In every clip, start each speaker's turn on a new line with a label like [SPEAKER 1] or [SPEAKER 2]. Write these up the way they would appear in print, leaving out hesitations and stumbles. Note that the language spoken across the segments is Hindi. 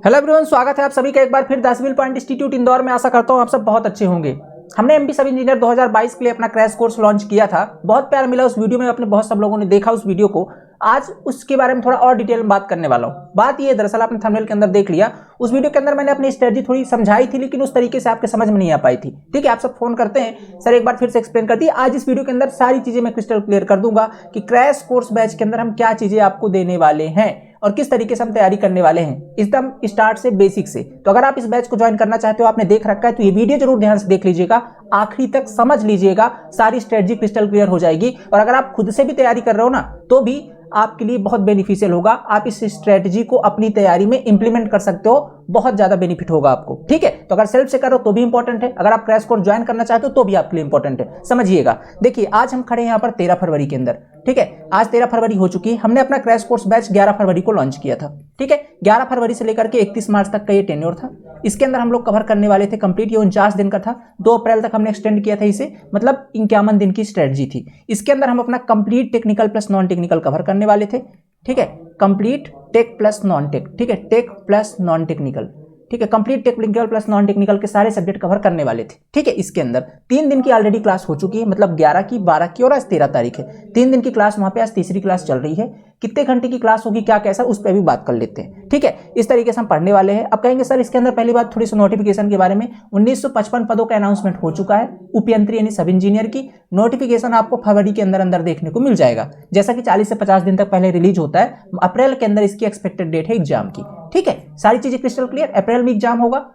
[SPEAKER 1] हेलो एवरीवन, स्वागत है आप सभी का एक बार फिर the civil point institute Indore में। आशा करता हूँ आप सब बहुत अच्छे होंगे। हमने एमपी सब इंजीनियर 2022 के लिए अपना क्रैश कोर्स लॉन्च किया था। बहुत प्यार मिला उस वीडियो में, अपने बहुत सब लोगों ने देखा उस वीडियो को। आज उसके बारे में थोड़ा और डिटेल में बात करने वाला हूँ। बात ये दरअसल आपने थंबनेल के अंदर देख लिया, उस वीडियो के अंदर मैंने अपनी स्ट्रेटजी थोड़ी समझाई थी, लेकिन उस तरीके से आपके समझ में नहीं आ पाई थी। ठीक है, आप सब फोन करते हैं सर एक बार फिर से एक्सप्लेन कर दी। आज इस वीडियो के अंदर सारी चीजें मैं क्रिस्टल क्लियर कर दूंगा कि क्रैश कोर्स बैच के अंदर हम क्या चीजें आपको देने वाले हैं और किस तरीके से हम तैयारी करने वाले हैं, एकदम स्टार्ट से बेसिक से। तो अगर आप इस बैच को ज्वाइन करना चाहते हो, आपने देख रखा है, तो ये वीडियो जरूर ध्यान से देख लीजिएगा, आखिरी तक समझ लीजिएगा, सारी स्ट्रेटजी क्रिस्टल क्लियर हो जाएगी। और अगर आप खुद से भी तैयारी कर रहे हो ना, तो भी आपके लिए बहुत बेनिफिशियल होगा। आप इस स्ट्रेटजी को अपनी तैयारी में इंप्लीमेंट कर सकते हो, बहुत ज्यादा बेनिफिट होगा आपको। ठीक है, तो अगर सेल्फ से करो तो भी इंपॉर्टेंट है, अगर आप क्रैश कोर्स ज्वाइन करना चाहते हो तो भी आपके लिए इंपॉर्टेंट है। समझिएगा, देखिए आज हम खड़े हैं यहाँ पर 13 फरवरी के अंदर। ठीक है, आज 13 फरवरी हो चुकी है। हमने अपना क्रैश कोर्स बैच 11 फरवरी को लॉन्च किया था। ठीक है, 11 फरवरी से लेकर के 31 मार्च तक का ये टेन्योर था। इसके अंदर हम लोग कवर करने वाले थे कंप्लीट, ये 49 दिन का था। 2 अप्रैल तक हमने एक्सटेंड किया था इसे, मतलब 51 दिन की स्ट्रेटजी थी। इसके अंदर हम अपना complete technical plus non technical cover करने वाले थे। ठीक है, complete tech plus non tech. ठीक है, टेक प्लस नॉन टेक्निकल। ठीक है, complete technical plus non technical के सारे सब्जेक्ट कवर करने वाले थे। ठीक है, इसके अंदर 3 दिन की ऑलरेडी क्लास हो चुकी है, मतलब 11 की, 12 की और आज 13 तारीख है। 3 दिन की क्लास वहां पे, आज तीसरी क्लास चल रही है। कितने घंटे की क्लास होगी, क्या कैसा, उस पर भी बात कर लेते हैं। ठीक है, इस तरीके से हम पढ़ने वाले हैं। अब कहेंगे सर इसके अंदर पहली बात थोड़ी सी नोटिफिकेशन के बारे में। 1955 पदों का अनाउंसमेंट हो चुका है उपयंत्री यानी सब इंजीनियर की। नोटिफिकेशन आपको फरवरी के अंदर अंदर देखने को मिल जाएगा, जैसा कि 40 से 50 दिन तक पहले रिलीज होता है। अप्रैल के अंदर इसकी एक्सपेक्टेड डेट है एग्जाम की। ठीक है, सारी चीजें क्रिस्टल क्लियर। अप्रैल में एग्जाम होगा,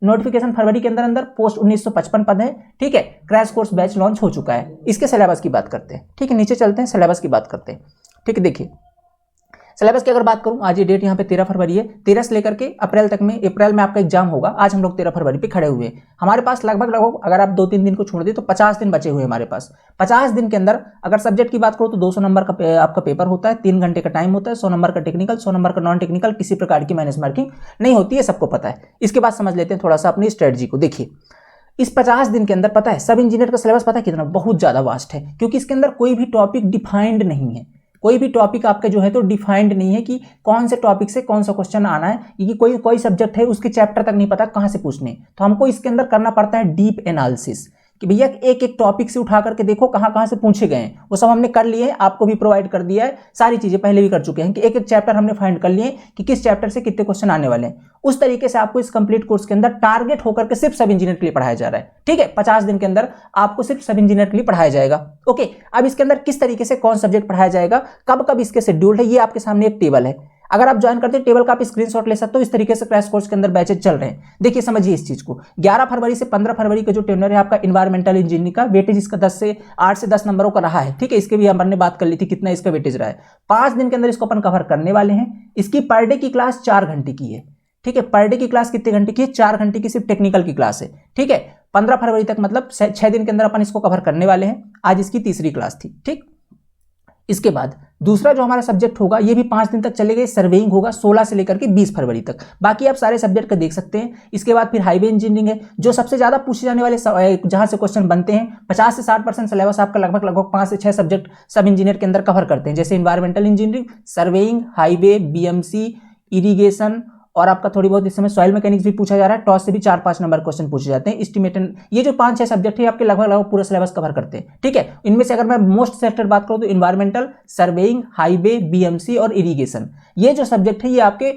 [SPEAKER 1] नोटिफिकेशन फरवरी के अंदर अंदर, पोस्ट 1955 पद है। ठीक है, क्रैश कोर्स बैच लॉन्च हो चुका है। इसके सिलेबस की बात करते हैं। ठीक है, नीचे चलते हैं, सिलेबस की बात करते हैं। ठीक है, देखिए सिलेबस की अगर बात करूं, आज ये डेट यहाँ पे 13 फरवरी है। 13 से लेकर के अप्रैल तक में, अप्रैल में आपका एग्जाम होगा। आज हम लोग 13 फरवरी पे खड़े हुए हैं। हमारे पास लगभग अगर आप 2-3 दिन को छोड़ दें तो 50 दिन बचे हुए हमारे पास। 50 दिन के अंदर अगर सब्जेक्ट की बात करूं तो 200 नंबर का आपका पेपर होता है, 3 घंटे का टाइम होता है। 100 नंबर का टेक्निकल, 100 नंबर का नॉन टेक्निकल, किसी प्रकार की माइनस मार्किंग नहीं होती है, सबको पता है। इसके बाद समझ लेते हैं थोड़ा सा अपनी स्ट्रेटजी को। देखिए इस 50 दिन के अंदर पता है सब इंजीनियर का सिलेबस पता है कितना, बहुत ज्यादा वास्ट है, क्योंकि इसके अंदर कोई भी टॉपिक डिफाइंड नहीं है। कोई भी टॉपिक आपका जो है तो डिफाइंड नहीं है कि कौन से टॉपिक से कौन सा क्वेश्चन आना है। ये कोई सब्जेक्ट है उसके चैप्टर तक नहीं पता कहां से पूछने, तो हमको इसके अंदर करना पड़ता है डीप एनालिसिस कि भैया एक एक टॉपिक से उठा करके देखो कहां कहां से पूछे गए हैं। वो सब हमने कर लिए हैं, आपको भी प्रोवाइड कर दिया है, सारी चीजें पहले भी कर चुके हैं कि एक एक चैप्टर हमने फाइंड कर लिए कि किस चैप्टर से कितने क्वेश्चन आने वाले हैं। उस तरीके से आपको इस कंप्लीट कोर्स के अंदर टारगेट होकर के सिर्फ सब इंजीनियर के लिए पढ़ाया जा रहा है। ठीक है, 50 दिन के अंदर आपको सिर्फ सब इंजीनियर के लिए पढ़ाया जाएगा। ओके, अब इसके अंदर किस तरीके से कौन सब्जेक्ट पढ़ाया जाएगा, कब कब इसके शेड्यूल है, ये आपके सामने एक टेबल है। अगर आप ज्वाइन करते हैं टेबल का आप स्क्रीनशॉट ले सकते हो। इस तरीके से क्रैश कोर्स के अंदर बैचेज चल रहे हैं। देखिए समझिए इस चीज को। 11 फरवरी से 15 फरवरी का जो टेन्योर है आपका इन्वायरमेंटल इंजीनियरिंग का, वेटेज इसका 8 से 10 नंबरों का रहा है। ठीक है, इसके भी हमने बात कर ली थी कितना इसका वेटेज रहा है। 5 दिन के अंदर इसको अपन कवर करने वाले हैं। इसकी पर डे की क्लास 4 घंटे की है। ठीक है, पर डे की क्लास कितने घंटे की है, 4 घंटे की सिर्फ टेक्निकल की क्लास है। ठीक है, 15 फरवरी तक मतलब 6 दिन के अंदर अपन इसको कवर करने वाले हैं। आज इसकी तीसरी क्लास थी। ठीक, इसके बाद दूसरा जो हमारा सब्जेक्ट होगा ये भी 5 दिन तक चलेगा, सर्वेइंग होगा 16 से लेकर के 20 फरवरी तक। बाकी आप सारे सब्जेक्ट का देख सकते हैं। इसके बाद फिर हाईवे इंजीनियरिंग है, जो सबसे ज्यादा पूछे जाने वाले जहां से क्वेश्चन बनते हैं। 50 से 60% सिलेबस आपका लगभग 5 से 6 सब्जेक्ट सब इंजीनियर के अंदर कवर करते हैं, जैसे environmental engineering, surveying, highway, BMC, irrigation और आपका थोड़ी बहुत इस समय सॉइल मैकेनिक्स भी पूछा जा रहा है। टॉस से भी 4-5 नंबर क्वेश्चन पूछे जाते हैं। एस्टिमेशन, ये जो 5-6 सब्जेक्ट है आपके लगभग पूरा सिलेबस कवर करते हैं। ठीक है, इनमें से अगर मैं मोस्ट सेलेक्टेड बात करूं तो इन्वायरमेंटल, सर्वेइंग, हाईवे, बीएमसी और इरिगेशन, ये जो सब्जेक्ट है ये आपके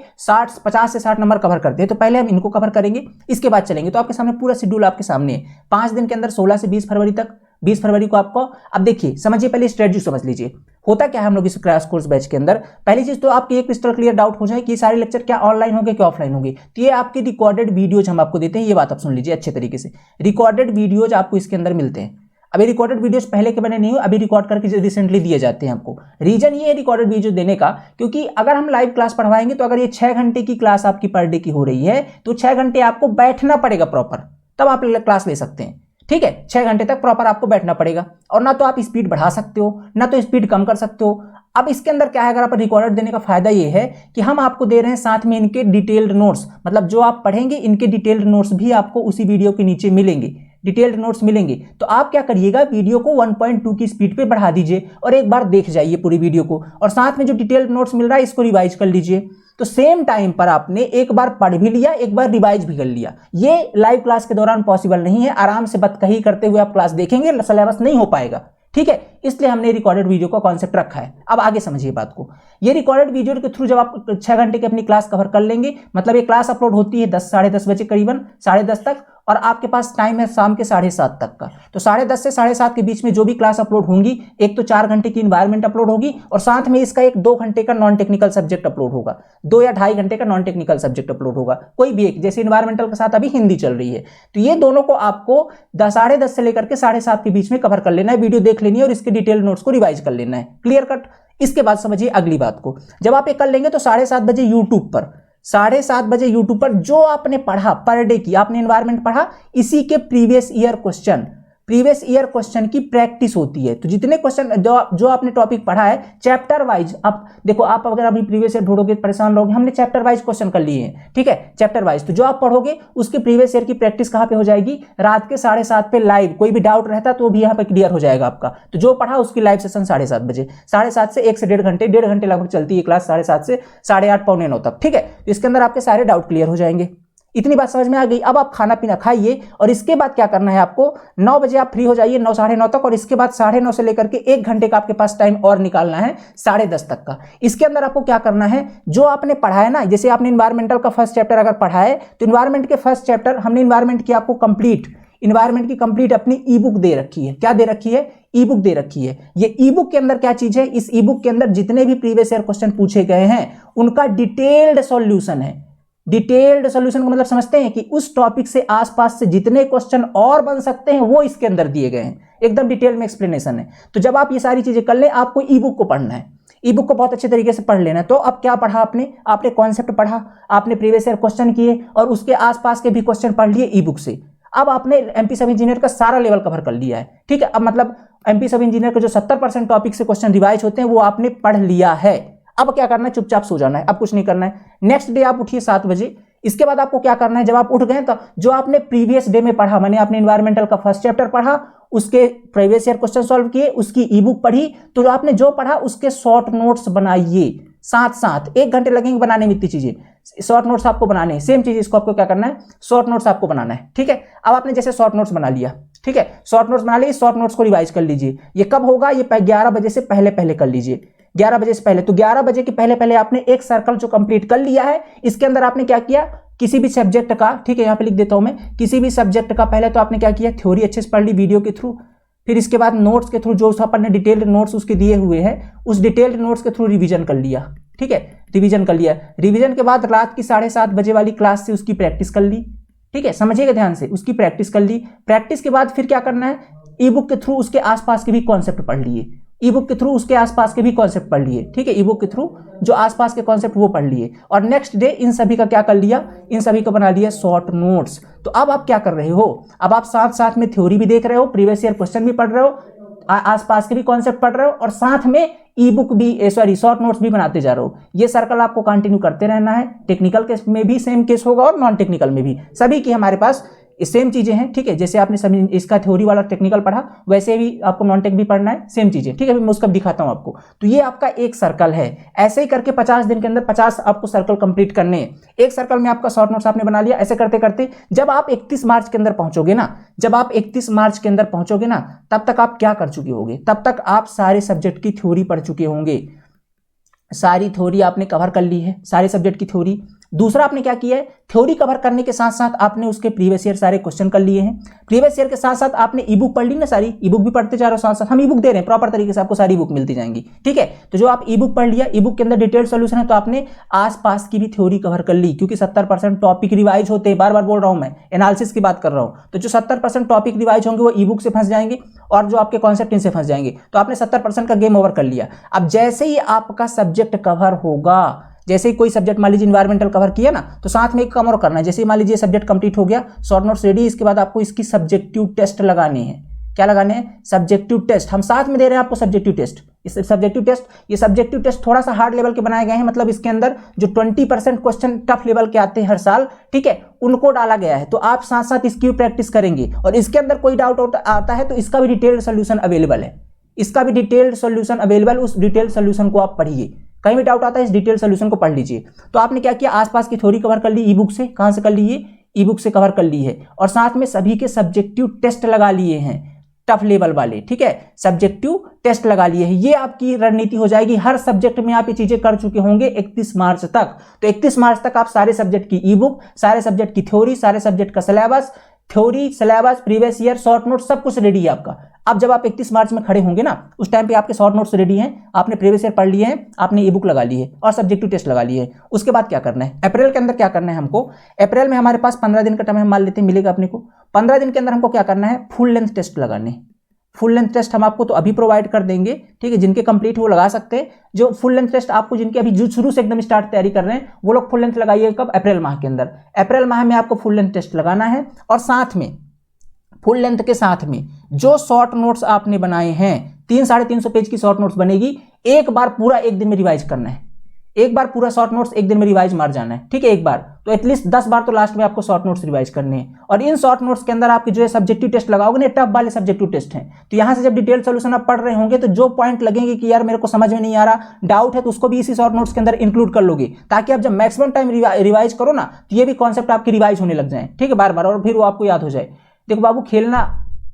[SPEAKER 1] 50 से 60 नंबर कवर करते हैं। तो पहले हम इनको कवर करेंगे, इसके बाद चलेंगे। तो आपके सामने पूरा शेड्यूल आपके सामने है। 5 दिन के अंदर 16 से 20 फरवरी तक। 20 फरवरी को आपको, अब देखिए समझिए, पहले स्ट्रेटजी समझ लीजिए होता क्या है हम लोग इस क्रैश कोर्स बैच के अंदर। पहली चीज तो आपकी एक क्रिस्टल क्लियर डाउट हो जाए कि ये सारे लेक्चर क्या ऑनलाइन होंगे क्या ऑफलाइन होंगे, तो ये आपकी रिकॉर्डेड वीडियोज हम आपको देते हैं। ये बात आप सुन लीजिए अच्छे तरीके से, रिकॉर्डेड वीडियोज आपको इसके अंदर मिलते हैं। अभी रिकॉर्डेड वीडियोस पहले के बने नहीं हो, अभी रिकॉर्ड करके रिसेंटली दिए जाते हैं आपको। रीजन ये है रिकॉर्डेड वीडियो देने का, क्योंकि अगर हम लाइव क्लास पढ़वाएंगे तो अगर ये 6 घंटे की क्लास आपकी पर डे की हो रही है तो 6 घंटे आपको बैठना पड़ेगा प्रॉपर, तब आप क्लास ले सकते हैं। ठीक है, 6 घंटे तक प्रॉपर आपको बैठना पड़ेगा, और ना तो आप स्पीड बढ़ा सकते हो ना तो स्पीड कम कर सकते हो। अब इसके अंदर क्या है, अगर आप रिकॉर्डेड देने का फायदा ये है कि हम आपको दे रहे हैं साथ में इनके डिटेल्ड नोट्स, मतलब जो आप पढ़ेंगे इनके डिटेल्ड नोट्स भी आपको उसी वीडियो के नीचे मिलेंगे। डिटेल्ड नोट्स मिलेंगे। तो आप क्या करिएगा, वीडियो को 1.2 की स्पीड पे बढ़ा दीजिए और एक बार देख जाइए पूरी वीडियो को, और साथ में जो डिटेल्ड नोट्स मिल रहा है इसको रिवाइज कर लीजिए। तो सेम टाइम पर आपने एक बार पढ़ भी लिया, एक बार रिवाइज भी कर लिया। ये लाइव क्लास के दौरान पॉसिबल नहीं है। आराम से बतकही करते हुए आप क्लास देखेंगे, सिलेबस नहीं हो पाएगा, ठीक है। इसलिए हमने रिकॉर्डेड वीडियो का कॉन्सेप्ट रखा है। अब आगे समझिए बात को। ये रिकॉर्डेड वीडियो के थ्रू जब आप 6 घंटे की अपनी क्लास कवर कर लेंगे, मतलब ये क्लास अपलोड होती है 10 साढ़े 10 बजे करीबन, 10:30 तक, और आपके पास टाइम है शाम के 7:30 तक का। तो 10:30 से 7:30 के बीच में जो भी क्लास अपलोड होंगी, एक तो 4 घंटे की इन्वायरमेंट अपलोड होगी और साथ में इसका एक 2 घंटे का नॉन टेक्निकल सब्जेक्ट अपलोड होगा, 2 या 2.5 घंटे का नॉन टेक्निकल सब्जेक्ट अपलोड होगा, कोई भी एक। जैसे इन्वायरमेंटल के साथ अभी हिंदी चल रही है, तो ये दोनों को आपको 10:30 से लेकर के 7:30 के बीच में कवर कर लेना है, वीडियो देख लेनी है और इसके डिटेल नोट्स को रिवाइज कर लेना है। Clear cut. इसके बाद समझिए अगली बात को। जब आप ये कर लेंगे तो 7:30 बजे यूट्यूब पर, 7:30 बजे यूट्यूब पर जो आपने पढ़ा पर डे की, आपने एनवायरमेंट पढ़ा, इसी के प्रीवियस ईयर क्वेश्चन की प्रैक्टिस होती है। तो जितने क्वेश्चन जो आपने टॉपिक पढ़ा है चैप्टर वाइज, आप देखो, आप अगर अभी प्रीवियस ईयर ढूंढोगे परेशान रहोगे, हमने चैप्टर वाइज क्वेश्चन कर लिए हैं, ठीक है, चैप्टर वाइज। तो जो आप पढ़ोगे उसके प्रीवियस ईयर की प्रैक्टिस कहां पे हो जाएगी? रात के 7:30 पे लाइव। कोई भी डाउट रहता तो भी यहाँ पे क्लियर हो जाएगा आपका। तो जो पढ़ा उसकी लाइव सेशन 7:30 बजे, 7:30 से 1 से 1.5 घंटे लगभग चलती है क्लास, 7:30 से 8:30 पौने 9 तक, ठीक है। तो इसके अंदर आपके सारे डाउट क्लियर हो जाएंगे। इतनी बात समझ में आ गई। अब आप खाना पीना खाइए और इसके बाद क्या करना है आपको, 9 बजे आप फ्री हो जाइए, 9 साढ़े 9 तक, और इसके बाद 9:30 से लेकर के 1 घंटे का आपके पास टाइम और निकालना है 10:30 तक का। इसके अंदर आपको क्या करना है, जो आपने पढ़ा है ना, जैसे आपने इन्वायरमेंटल का फर्स्ट चैप्टर अगर पढ़ा है तो इन्वायरमेंट के फर्स्ट चैप्टर हमने इन्वायरमेंट की आपको कंप्लीट, इन्वायरमेंट की कंप्लीट अपनी ई बुक दे रखी है। क्या दे रखी है? ई बुक दे रखी है। ये ई बुक के अंदर क्या चीज है, इस ई बुक के अंदर जितने भी प्रीवियस ईयर क्वेश्चन पूछे गए हैं उनका डिटेल्ड सॉल्यूशन है। डिटेल्ड सॉल्यूशन का मतलब समझते हैं कि उस टॉपिक से आसपास से जितने क्वेश्चन और बन सकते हैं वो इसके अंदर दिए गए हैं, एकदम डिटेल में एक्सप्लेनेशन है। तो जब आप ये सारी चीजें कर लें, आपको ई बुक को पढ़ना है, ई बुक को बहुत अच्छे तरीके से पढ़ लेना है। तो अब क्या पढ़ा आपने कॉन्सेप्ट पढ़ा, आपने प्रीवियस ईयर क्वेश्चन किए और उसके आसपास के भी क्वेश्चन पढ़ लिए ई बुक से। अब आपने एमपी सब इंजीनियर का सारा लेवल कवर कर लिया है, ठीक है। अब मतलब एमपी सब इंजीनियर के जो 70% टॉपिक से क्वेश्चन रिवाइज होते हैं वो आपने पढ़ लिया है। अब क्या करना है, चुपचाप सो जाना है, अब कुछ नहीं करना है। नेक्स्ट डे आप उठिए 7 बजे। इसके बाद आपको क्या करना है, जब आप उठ गए तो जो आपने प्रीवियस डे में पढ़ा, मैंने आपने इन्वायरमेंटल का फर्स्ट चैप्टर पढ़ा, उसके प्रीवियस ईयर क्वेश्चन सॉल्व किए, उसकी ई बुक पढ़ी, तो आपने जो पढ़ा उसके शॉर्ट नोट्स बनाइए साथ साथ। 1 घंटे लगेंगे बनाने में इतनी चीजें, शॉर्ट नोट्स आपको बनाने हैं। सेम चीज इसको आपको क्या करना है, शॉर्ट नोट्स आपको बनाना है, ठीक है। अब आपने जैसे शॉर्ट नोट्स बना लिया, ठीक है, शॉर्ट नोट्स बना लिए, शॉर्ट नोट्स को रिवाइज कर लीजिए। ये कब होगा, ये 11 बजे से पहले कर लीजिए, 11 बजे से पहले। तो 11 बजे के पहले आपने एक सर्कल जो कंप्लीट कर लिया है, इसके अंदर आपने क्या किया, किसी भी सब्जेक्ट का, ठीक है, यहां पे लिख देता हूं मैं, किसी भी सब्जेक्ट का पहले तो आपने क्या किया, थ्योरी अच्छे से पढ़ ली वीडियो के थ्रू, फिर इसके बाद नोट्स के थ्रू जो अपन ने डिटेल्ड नोट्स उसके दिए हुए हैं, उस डिटेल्ड नोट्स के थ्रू रिवीजन कर लिया, ठीक है, रिवीजन कर लिया। रिवीजन के बाद रात की 7:30 बजे वाली क्लास से उसकी प्रैक्टिस कर ली, ठीक है, समझिएगा ध्यान से, उसकी प्रैक्टिस कर ली। प्रैक्टिस के बाद फिर क्या करना है, ई बुक के थ्रू उसके आसपास के भी कॉन्सेप्ट पढ़ लिए, ई बुक के थ्रू उसके आसपास के भी कॉन्सेप्ट पढ़ लिए, ठीक है, ई बुक के थ्रू जो आसपास के कॉन्सेप्ट वो पढ़ लिए। और नेक्स्ट डे इन सभी का क्या कर लिया, इन सभी का बना लिया शॉर्ट नोट्स। तो अब आप क्या कर रहे हो, अब आप साथ साथ में थ्योरी भी देख रहे हो, प्रीवियस ईयर क्वेश्चन भी पढ़ रहे हो, आसपास के भी कॉन्सेप्ट पढ़ रहे हो, और साथ में ई बुक भी शॉर्ट नोट्स भी बनाते जा रहे हो। ये सर्कल आपको कंटिन्यू करते रहना है। टेक्निकल केस में भी सेम केस होगा और नॉन टेक्निकल में भी, सभी की हमारे पास सेम चीजें हैं, ठीक है। जैसे आपने सभी इसका थ्योरी वाला टेक्निकल पढ़ा, वैसे भी आपको नॉन टेक भी पढ़ना है, सेम चीजें, ठीक है। मैं उसका दिखाता हूं आपको। तो ये आपका एक सर्कल है। ऐसे ही करके 50 दिन के अंदर 50 आपको सर्कल कंप्लीट करने हैं। एक सर्कल में आपका शॉर्ट नोट्स आपने बना लिया। ऐसे करते करते जब आप 31 मार्च के अंदर पहुंचोगे ना, जब आप 31 मार्च के अंदर पहुंचोगे ना, तब तक आप क्या कर चुके होंगे, तब तक आप सारे सब्जेक्ट की थ्योरी पढ़ चुके होंगे। सारी थ्योरी आपने कवर कर ली है, सारे सब्जेक्ट की थ्योरी। दूसरा आपने क्या किया है, थ्योरी कवर करने के साथ साथ आपने उसके प्रीवियस ईयर सारे क्वेश्चन कर लिए हैं। प्रीवियस ईयर के साथ साथ आपने ई बुक पढ़ ली ना, सारी ई बुक भी पढ़ते जा रहे हो साथ साथ। हम ई बुक दे रहे हैं प्रॉपर तरीके से, आपको सारी बुक मिलती जाएंगी, ठीक है। तो जो आप ई बुक पढ़ लिया, ई बुक के अंदर डिटेल सोल्यूशन है, तो आपने आसपास की भी थ्योरी कवर कर ली, क्योंकि 70% टॉपिक रिवाइज होते हैं। बार बार बोल रहा हूं मैं, एनालिसिस की बात कर रहा हूं। तो जो 70% टॉपिक रिवाइज होंगे वो ई बुक से फंस जाएंगे और जो आपके कॉन्सेप्ट इनसे फंस जाएंगे। तो आपने 70% का गेम ओवर कर लिया। अब जैसे ही आपका सब्जेक्ट कवर होगा, जैसे ही कोई सब्जेक्ट मान लीजिए इन्वायरमेंटल कवर किया ना, तो साथ में एक काम और करना है। जैसे ही मान लीजिए सब्जेक्ट कंप्लीट हो गया, शॉर्ट नोट्स रेडी, इसके बाद आपको इसकी सब्जेक्टिव टेस्ट लगाने हैं। क्या लगाने हैं, सब्जेक्टिव टेस्ट। हम साथ में दे रहे हैं आपको सब्जेक्टिव टेस्ट। इस सब्जेक्टिव टेस्ट, ये सब्जेक्टिव टेस्ट थोड़ा सा हार्ड लेवल के बनाए गए हैं, मतलब इसके अंदर जो 20% क्वेश्चन टफ लेवल के आते हैं हर साल, ठीक है, उनको डाला गया है। तो आप साथ साथ इसकी प्रैक्टिस करेंगे और इसके अंदर कोई डाउट आता है तो इसका भी डिटेल्ड सोल्यूशन अवेलेबल है, इसका भी डिटेल्ड सोल्यूशन अवेलेबल। उस डिटेल्ड सोल्यूशन को आप पढ़िए, कहीं भी डाउट आता है इस डिटेल सोल्यूशन को पढ़ लीजिए। तो आपने क्या किया, आसपास की थ्योरी कवर कर ली ई बुक से, कहाँ से कर ली, ये ई बुक से कवर कर ली है, और साथ में सभी के सब्जेक्टिव टेस्ट लगा लिए हैं टफ लेवल वाले, ठीक है, सब्जेक्टिव टेस्ट लगा लिए हैं। ये आपकी रणनीति हो जाएगी, हर सब्जेक्ट में आप ये चीजें कर चुके होंगे 31 मार्च तक। तो 31 मार्च तक आप सारे सब्जेक्ट की ई बुक, सारे सब्जेक्ट की थ्योरी, सारे सब्जेक्ट का syllabus, theory, syllabus, previous year, short note, सब कुछ रेडी है आपका। अब जब आप 31 मार्च में खड़े होंगे ना, उस टाइम पे आपके शॉर्ट नोट्स रेडी हैं, आपने प्रीवियस ईयर पढ़ लिए हैं, आपने ई बुक लगा ली है और सब्जेक्टिव टेस्ट लगा लिए हैं। उसके बाद क्या करना है, अप्रैल के अंदर क्या करना है हमको, अप्रैल में हमारे पास 15 दिन का टाइम हम मान लेते हैं मिलेगा अपने को। 15 दिन के अंदर हमको क्या करना है, फुल लेंथ टेस्ट लगाने। फुल लेंथ टेस्ट हम आपको तो अभी प्रोवाइड कर देंगे, ठीक है, जिनके कंप्लीट वो लगा सकते हैं। जो फुल लेंथ टेस्ट आपको जिनके अभी जो शुरू से एकदम स्टार्ट तैयारी कर रहे हैं वो लोग फुल लेंथ लगाइए कब, अप्रैल माह के अंदर। अप्रैल माह में आपको फुल लेंथ टेस्ट लगाना है, और साथ में फुल लेंथ के साथ में जो शॉर्ट नोट्स आपने बनाए हैं, 300-350 पेज की शॉर्ट नोट्स बनेगी, एक बार पूरा एक दिन में रिवाइज करना है। एक बार पूरा शॉर्ट नोट्स एक दिन में रिवाइज मार जाना है, ठीक है, एक बार तो एटलीस्ट 10 बार तो लास्ट में आपको शॉर्ट नोट्स रिवाइज करने हैं। और इन शॉर्ट नोट्स के अंदर आपके जो है सब्जेक्टिव टेस्ट लगाओगे ना, टफ वाले सब्जेक्टिव टेस्ट हैं, तो यहां से जब डिटेल सोल्यूशन आप पढ़ रहे होंगे तो जो पॉइंट लगेंगे कि यार मेरे को समझ में नहीं आ रहा, डाउट है, तो उसको भी इसी शॉर्ट नोट्स के अंदर इंक्लूड कर लोगे, ताकि आप जब मैक्सिमम टाइम रिवाइज करो ना तो ये भी कॉन्सेप्ट आपकी रिवाइज होने लग जाए, ठीक है, बार बार, और फिर वो आपको याद हो जाए। देखो बाबू, खेलना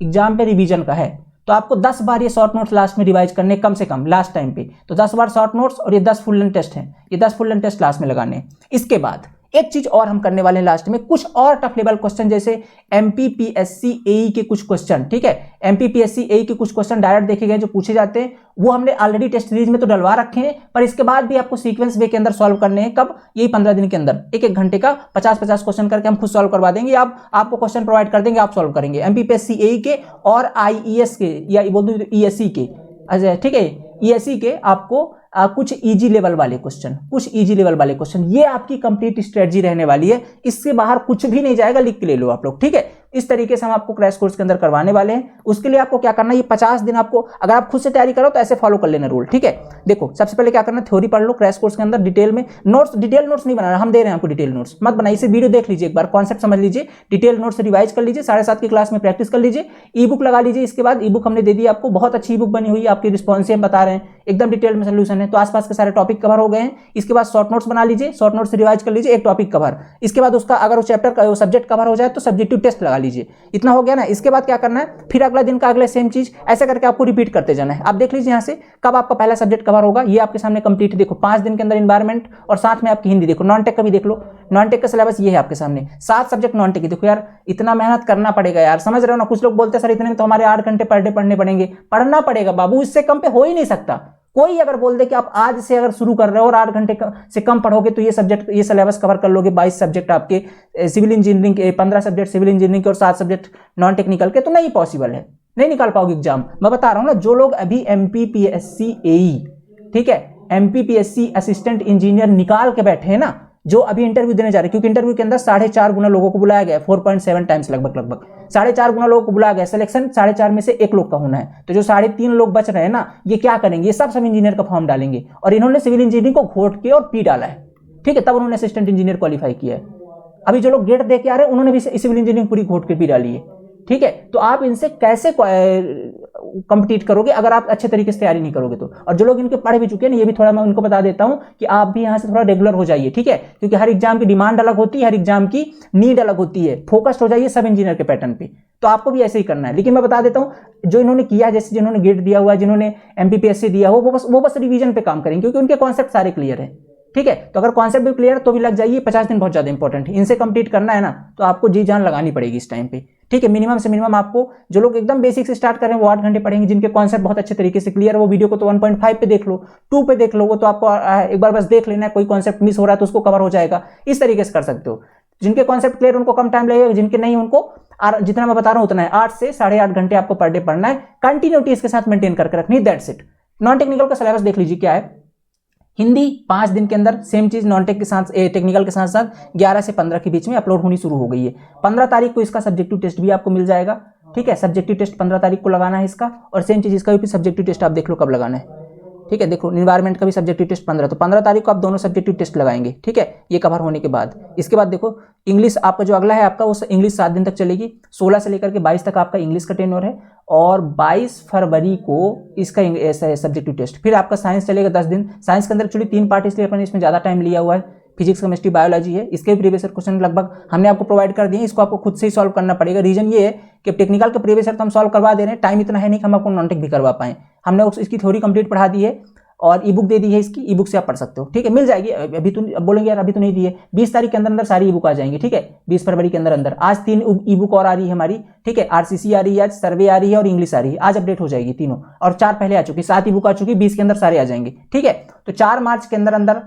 [SPEAKER 1] एग्जाम पे रिवीजन का है, तो आपको 10 बार ये शॉर्ट नोट्स लास्ट में रिवाइज करने कम से कम लास्ट टाइम पे। तो 10 बार शॉर्ट नोट्स और ये 10 फुल लेंथ टेस्ट हैं, ये 10 फुल लेंथ टेस्ट लास्ट में लगाने। इसके बाद एक चीज और हम करने वाले हैं लास्ट में, कुछ और टफ लेवल क्वेश्चन, जैसे एमपीपीएससी एई के कुछ क्वेश्चन, ठीक है, एमपीपीएससी एई के कुछ क्वेश्चन डायरेक्ट देखे गए जो पूछे जाते हैं, वो हमने ऑलरेडी टेस्ट सीरीज में तो डलवा रखे हैं, पर इसके बाद भी आपको सीक्वेंस वे के अंदर सॉल्व करने हैं। कब, यही 15 दिन के अंदर, एक घंटे का 50-50 क्वेश्चन करके हम खुद सॉल्व करवा देंगे। आपको क्वेश्चन प्रोवाइड कर देंगे, आप सॉल्व करेंगे एमपीपीएससी एई के और आईईएस के, या बोल दो ईएससी के, अच्छा ठीक है, ईएससी के आपको कुछ इजी लेवल वाले क्वेश्चन, कुछ इजी लेवल वाले क्वेश्चन, ये आपकी कंप्लीट स्ट्रेटजी रहने वाली है। इससे बाहर कुछ भी नहीं जाएगा, लिख के ले लो आप लोग, ठीक है। इस तरीके से हम आपको क्रैश कोर्स के अंदर करवाने वाले हैं। उसके लिए आपको क्या करना है, ये 50 दिन आपको, अगर आप खुद से तैयारी करो तो ऐसे फॉलो कर लेना रूल, ठीक है। देखो सबसे पहले क्या करना, थ्योरी पढ़ लो क्रैश कोर्स के अंदर डिटेल में, नोट्स, डिटेल नोट्स नहीं बनाना, हम दे रहे हैं आपको डिटेल नोट्स, मत बनाइए, इसे वीडियो देख लीजिए, एक बार कॉन्सेप्ट समझ लीजिए, डिटेल नोट्स रिवाइज कर लीजिए, 7:30 की क्लास में प्रैक्टिस कर लीजिए, ई बुक लगा लीजिए। इसके बाद ई बुक हमने दे दी आपको, बहुत अच्छी ई बुक बनी हुई है, आपकी रिस्पॉन्स हम बता रहे हैं, एकदम डिटेल में सोल्यूशन है। तो आसपास के सारे टॉपिक कवर हो गए हैं। इसके बाद शॉर्ट नोट्स बना लीजिए, शॉर्ट नोट्स रिवाइज कर लीजिए, एक टॉपिक कवर। इसके बाद उसका अगर वो चैप्टर का सब्जेक्ट कवर हो जाए तो सब्जेक्टिव टेस्ट लगा लीजिए। इतना हो गया ना। इसके बाद क्या करना है, फिर अगला दिन का अगले सेम चीज ऐसे करके आपको रिपीट करते जाना है। आप देख लीजिए यहाँ से कब आपका पहला सब्जेक्ट कवर होगा, ये आपके सामने कंप्लीट। देखो 5 दिन के अंदर एनवायरमेंट और साथ में आपकी हिंदी। देखो नॉन टेक का भी देख लो, नॉन टेक का सिलेबस ये है आपके सामने, 7 सब्जेक्ट नॉन टेक। देखो यार इतना मेहनत करना पड़ेगा यार, समझ रहे हो ना। कुछ लोग बोलते हैं सर इतने में तो हमारे 8 घंटे पर डे पढ़ने पड़ेंगे। पढ़ना पड़ेगा बाबू, इससे कम पे हो ही नहीं सकता। कोई अगर बोल दे कि आप आज से अगर शुरू कर रहे हो और 8 घंटे से कम पढ़ोगे तो ये सब्जेक्ट, ये सिलेबस कवर कर लोगे, 22 सब्जेक्ट आपके सिविल इंजीनियरिंग के, 15 सब्जेक्ट सिविल इंजीनियरिंग के और 7 सब्जेक्ट नॉन टेक्निकल के, तो नहीं पॉसिबल है, नहीं निकाल पाओगे एग्जाम। मैं बता रहा हूं ना, जो लोग अभी एमपीपीएससी एई, ठीक है, एमपीपीएससी असिस्टेंट इंजीनियर निकाल के बैठे हैं ना, जो अभी इंटरव्यू देने जा रहे हैं, क्योंकि इंटरव्यू के अंदर 4.5 गुना लोगों को बुलाया गया है, 4.7 टाइम्स लगभग 4.5 गुना लोगों को बुलाया गया। सिलेक्शन 4.5 में से 1 लोग का होना है, तो जो 3.5 लोग बच रहे हैं ना, ये क्या करेंगे, ये सब इंजीनियर का फॉर्म डालेंगे। और इन्होंने सिविल इंजीनियरिंग को घोट के और पी डाला है, ठीक है, तब उन्होंने असिस्टेंट इंजीनियर क्वालिफाई किया है। अभी जो लोग गेट दे के आ रहे हैं उन्होंने भी सिविल इंजीनियरिंग पूरी घोट के पी डाली है, ठीक है। तो आप इनसे कैसे कंपीट करोगे अगर आप अच्छे तरीके से तैयारी नहीं करोगे तो। और जो लोग इनके पढ़ भी चुके हैं ना, ये भी थोड़ा मैं उनको बता देता हूं कि आप भी यहां से थोड़ा रेगुलर हो जाइए, ठीक है, क्योंकि हर एग्जाम की डिमांड अलग होती है, हर एग्जाम की नीड अलग होती है। फोकस्ड हो जाइए सब इंजीनियर के पैटर्न पे, तो आपको भी ऐसे ही करना है। लेकिन मैं बता देता हूं, जो इन्होंने किया, जैसे जिन्होंने गेट दिया हुआ है, जिन्होंने एमपीपीएससी दिया हो, वो बस रिवीजन पे काम करेंगे, क्योंकि उनके कॉन्सेप्ट सारे क्लियर है, ठीक है। तो अगर कॉन्सेप्ट भी क्लियर तो भी लग जाइए, 50 दिन बहुत ज्यादा इंपॉर्टेंट है। इनसे कंप्लीट करना है ना, तो आपको जी जान लगानी पड़ेगी इस टाइम पे, ठीक है। मिनिमम से मिनिमम आपको, जो लोग एकदम बेसिक से स्टार्ट कर रहे हैं वो 8 घंटे पढ़ेंगे, जिनके कॉन्सेप्ट बहुत अच्छे तरीके से क्लियर है, वो वीडियो को तो 1.5 पे देख लो, 2 पे देख लो, वो तो आपको एक बार बस देख लेना है, कोई कॉन्सेप्ट मिस हो रहा है तो उसको कवर हो जाएगा। इस तरीके से कर सकते हो। जिनके कॉन्सेप्ट क्लियर उनको कम टाइम लगेगा, जिनके नहीं उनको जितना मैं बता रहा हूं उतना है, 8 से 8.5 घंटे आपको पर डे पढ़ना है। कंटिन्यूटी इसके साथ मेंटेन करके रखनी, दैट्स इट। नॉन टेक्निकल का सिलेबस देख लीजिए क्या है। हिंदी 5 दिन के अंदर, सेम चीज नॉन टेक के साथ, टेक्निकल के साथ साथ 11 से 15 के बीच में अपलोड होनी शुरू हो गई है। 15 तारीख को इसका सब्जेक्टिव टेस्ट भी आपको मिल जाएगा, ठीक है। सब्जेक्टिव टेस्ट 15 तारीख को लगाना है इसका, और सेम चीज इसका भी सब्जेक्टिव टेस्ट आप देख लो कब लगाना है, ठीक है। देखो एनवायरमेंट का भी सब्जेक्टिव टेस्ट 15, तो 15 तारीख को आप दोनों सब्जेक्टिव टेस्ट लगाएंगे, ठीक है, ये कवर होने के बाद। इसके बाद देखो इंग्लिश आपका जो अगला है आपका, वो इंग्लिश 7 दिन तक चलेगी, 16 से लेकर के 22 तक आपका इंग्लिश का टेन्योर है, और 22 फरवरी को इसका सब्जेक्टिव टेस्ट। फिर आपका साइंस चलेगा 10 दिन। साइंस के अंदर एक्चुअली 3 पार्ट, इसलिए अपन इसमें ज़्यादा टाइम लिया हुआ है, फिजिक्स केमिस्ट्री बायोलॉजी है। इसके प्रीवियस ईयर क्वेश्चन लगभग हमने आपको प्रोवाइड कर दिए, इसको आपको खुद से ही सॉल्व करना पड़ेगा। रीजन ये है कि टेक्निकल का प्रीवियस ईयर तो हम सॉल्व करवा दे रहे हैं, टाइम इतना है नहीं कि हम आपको नॉन टेक भी करवा पाएं। हमने इसकी थ्योरी कंप्लीट पढ़ा दी है और ई बुक दे दी है, इसकी ई बुक से आप पढ़ सकते हो, ठीक है, मिल जाएगी। अभी तो अब बोलेंगे यार अभी तो नहीं दी है, 20 तारीख के अंदर सारी ई बुक आ जाएंगी, ठीक है, 20 फरवरी के अंदर। आज 3 ई बुक और आ रही है हमारी, ठीक है, आरसीसी आ रही है, आज सर्वे आ रही है और इंग्लिश आ रही है, आज अपडेट हो जाएगी तीनों, और 4 पहले आ चुकी, 7 ई बुक आ चुकी, 20 के अंदर सारे आ जाएंगे, ठीक है। तो 4 मार्च के अंदर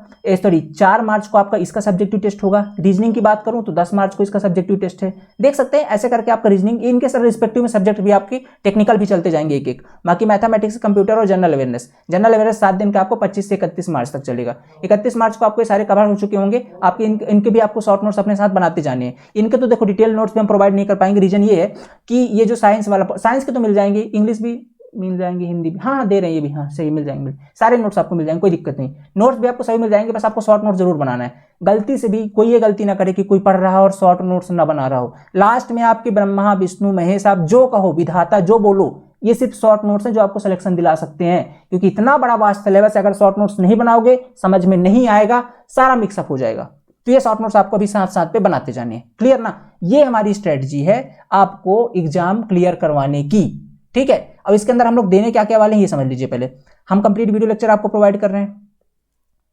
[SPEAKER 1] 4 मार्च को आपका इसका सब्जेक्टिव टेस्ट होगा। रीजनिंग की बात करूं तो 10 मार्च को इसका सब्जेक्टिव टेस्ट है। देख सकते हैं ऐसे करके आपका रीजनिंग, इनके सर रिस्पेक्टिव में सब्जेक्ट भी आपके टेक्निकल भी चलते जाएंगे एक एक। बाकी मैथमेटिक्स, कंप्यूटर और जनरल अवेयरनेस 7 दिन का आपको 25 से 31 मार्च तक चलेगा। 31 मार्च को आपको ये सारे कवर हो चुके होंगे आपके। इनके भी आपको शॉर्ट नोट्स अपने साथ बनाते जाने हैं। इनके तो देखो डिटेल नोट्स भी हम प्रोवाइड नहीं कर पाएंगे, रीजन ये है कि ये जो साइंस वाला, साइंस के तो मिल जाएंगे, इंग्लिश भी मिल जाएंगे, हिंदी भी, हाँ दे रहे हैं ये भी, हाँ सही मिल जाएंगे, सारे नोट्स आपको मिल जाएंगे, कोई दिक्कत नहीं। नोट्स भी आपको सही मिल जाएंगे, बस आपको शॉर्ट नोट जरूर बनाना है। गलती से भी कोई ये गलती ना करे कि कोई पढ़ रहा हो और शॉर्ट नोट्स ना बना रहा हो। लास्ट में आपके ब्रह्मा विष्णु महेश, आप जो कहो, विधाता जो बोलो, ये सिर्फ शॉर्ट नोट्स हैं जो आपको सिलेक्शन दिला सकते हैं, क्योंकि इतना बड़ा वास्ट सिलेबस, अगर शॉर्ट नोट्स नहीं बनाओगे समझ में नहीं आएगा, सारा मिक्सअप हो जाएगा। तो ये शॉर्ट नोट्स आपको अभी साथ साथ पे बनाते जाने हैं, क्लियर ना। ये हमारी स्ट्रेटजी है आपको एग्जाम क्लियर करवाने की, ठीक है। अब इसके अंदर हम लोग देने क्या क्या वाले हैं ये समझ लीजिए। पहले हम कंप्लीट वीडियो लेक्चर आपको प्रोवाइड कर रहे हैं,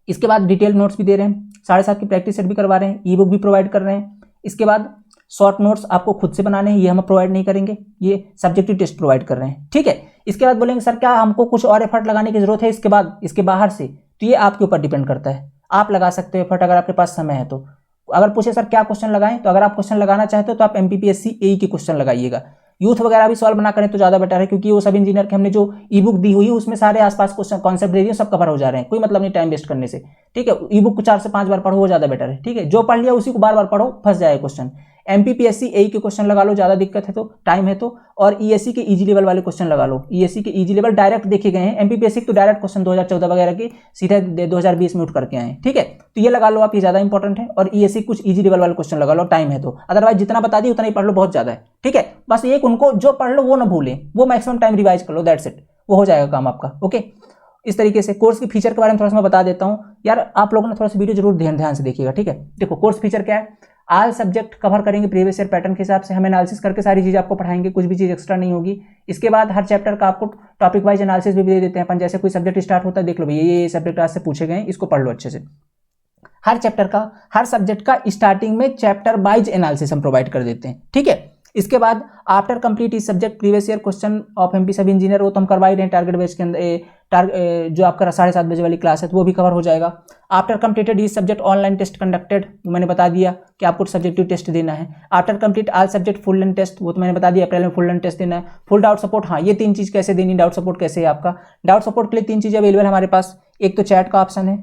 [SPEAKER 1] इसके बाद डिटेल नोट्स भी दे रहे हैं, 7.5 की प्रैक्टिस सेट भी करवा रहे हैं, ई बुक भी प्रोवाइड कर रहे हैं। इसके बाद शॉर्ट नोट्स आपको खुद से बनाने हैं, ये हम प्रोवाइड नहीं करेंगे, ये सब्जेक्टिव टेस्ट प्रोवाइड कर रहे हैं, ठीक है। इसके बाद बोलेंगे सर क्या हमको कुछ और एफर्ट लगाने की जरूरत है इसके बाद, इसके बाहर से, तो ये आपके ऊपर डिपेंड करता है, आप लगा सकते हो एफर्ट अगर आपके पास समय है तो। अगर पूछे सर क्या क्वेश्चन लगाएं, तो अगर आप क्वेश्चन लगाना चाहते हो तो आप एमपीपीएससी एई के क्वेश्चन लगाइएगा। यूथ वगैरह भी सॉल्व ना करें तो ज़्यादा बेटर है, क्योंकि वो सब इंजीनियर के हमने जो ई बुक दी हुई है उसमें सारे आसपास क्वेश्चन कॉन्सेप्ट दे दिए, सब कवर हो जा रहे हैं, कोई मतलब नहीं टाइम वेस्ट करने से, ठीक है। ई बुक को 4 से 5 बार पढ़ो, वो ज़्यादा बेटर है, ठीक है। जो पढ़ लिया उसी को बार बार पढ़ो, फंस जाए क्वेश्चन। एमपीपीएससी एई के क्वेश्चन लगा लो, ज़्यादा दिक्कत है तो, टाइम है तो, और ईएससी के इजी लेवल वाले क्वेश्चन लगा लो। ईएससी के इजी लेवल डायरेक्ट देखे गए हैं, एमपीपीएससी तो डायरेक्ट क्वेश्चन 2014 वगैरह के सीधे 2020 में उठ करके आए, ठीक है। तो ये लगा लो आप, ये ज़्यादा इंपॉर्टेंट है। और ईएससी कुछ इजी लेवल वाले क्वेश्चन लगा लो, टाइम है तो, अदरवाइज जितना बता दी उतना ही पढ़ लो, बहुत ज़्यादा है, ठीक है। बस एक उनको जो पढ़ लो वो ना भूलें, वो मैक्सिमम टाइम रिवाइज कर लो, दैट्स इट, वो हो जाएगा काम आपका, ओके। इस तरीके से कोर्स की फीचर के बारे में थोड़ा सा मैं बता देता हूँ यार, आप लोगों ने थोड़ा सा वीडियो जरूर ध्यान से देखिएगा, ठीक है। देखो कोर्स फीचर क्या है, ऑल सब्जेक्ट कवर करेंगे प्रीवियस ईयर पैटर्न के हिसाब से, हम एनालिसिस करके सारी चीज़ आपको पढ़ाएंगे, कुछ भी चीज़ एक्स्ट्रा नहीं होगी। इसके बाद हर चैप्टर का आपको टॉपिक वाइज एनालिसिस भी दे देते हैं अपन, जैसे कोई सब्जेक्ट स्टार्ट होता है, देख लो भैया ये सब्जेक्ट आज से पूछे गए हैं, इसको पढ़ लो अच्छे से। हर चैप्टर का, हर सब्जेक्ट का स्टार्टिंग में चैप्टर वाइज एनालिसिस हम प्रोवाइड कर देते हैं, ठीक है। इसके बाद आफ्टर कंप्लीट इस subject previous year question of MP सब इंजीनियर, वो तो हम करवा ही रहे हैं टारगेट बेस के अंदर, जो आपका 7:30 बजे वाली क्लास है तो वो भी कवर हो जाएगा। आफ्टर कंप्लीटेड इस सब्जेक्ट ऑनलाइन टेस्ट कंडक्टेड, मैंने बता दिया कि आपको सब्जेक्टिव टेस्ट देना है। After complete all subject full length test, वो तो मैंने बता दिया अप्रैल में फुल लेंथ टेस्ट देना है। फुल डाउट सपोर्ट, हाँ ये 3 चीज़ कैसे देनी, डाउट सपोर्ट कैसे है आपका। डाउट सपोर्ट के लिए 3 चीज़ें अवेलेबल हमारे पास, एक तो चैट का ऑप्शन है,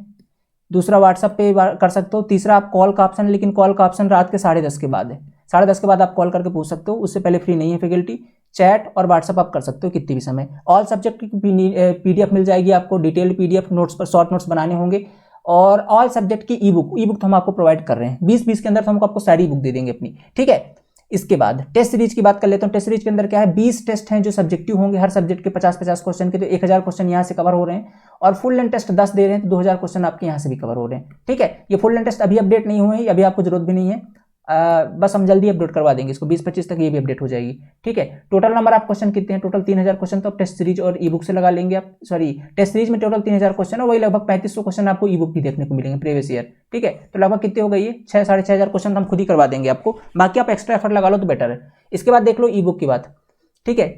[SPEAKER 1] दूसरा व्हाट्सअप पे कर सकते हो, तीसरा आप कॉल का ऑप्शन है, लेकिन कॉल का ऑप्शन रात के 10:30 के बाद है, 10:30 के बाद आप कॉल करके पूछ सकते हो, उससे पहले फ्री नहीं है फैकल्टी। चैट और व्हाट्सअप आप कर सकते हो कितनी भी समय। ऑल सब्जेक्ट की पीडीएफ मिल जाएगी आपको, डिटेल्ड पीडीएफ, नोट्स पर शॉर्ट नोट्स बनाने होंगे, और ऑल सब्जेक्ट की ई बुक तो हम आपको प्रोवाइड कर रहे हैं, 20 के अंदर तो हमको आपको सारी बुक दे देंगे अपनी, ठीक है। इसके बाद टेस्ट सीरीज की बात कर लेता हूँ। टेस्ट सीरीज के अंदर क्या है, 20 टेस्ट हैं जो सब्जेक्टिव होंगे, हर सब्जेक्ट के 50-50 क्वेश्चन के, तो 1000 क्वेश्चन यहाँ से कवर हो रहे हैं, और फुल लेंथ टेस्ट 10 दे रहे हैं तो 2000 क्वेश्चन आपके यहाँ से भी कवर हो रहे हैं, ठीक है। ये फुल लेंथ टेस्ट अभी अपडेट नहीं हुए हैं, अभी आपको जरूरत भी नहीं है, बस हम जल्दी अपडेट करवा देंगे इसको, 20-25 तक ये भी अपडेट हो जाएगी, ठीक है। टोटल नंबर आप क्वेश्चन कितने हैं, टोटल 3000 क्वेश्चन तो आप टेस्ट सीरीज और ई बुक से लगा लेंगे आप, सॉरी टेस्ट सीरीज में टोटल 3000 क्वेश्चन और वही लगभग 3500 क्वेश्चन आपको ई बुक भी देखने को मिलेंगे प्रीवियस ईयर, ठीक है। तो लगभग कितने हो गए ये 6-6500 क्वेश्चन हम खुद ही करवा देंगे आपको, बाकी आप एक्स्ट्रा एफर्ट लगा लो तो बेटर है। इसके बाद देख लो ई बुक की बात, ठीक है।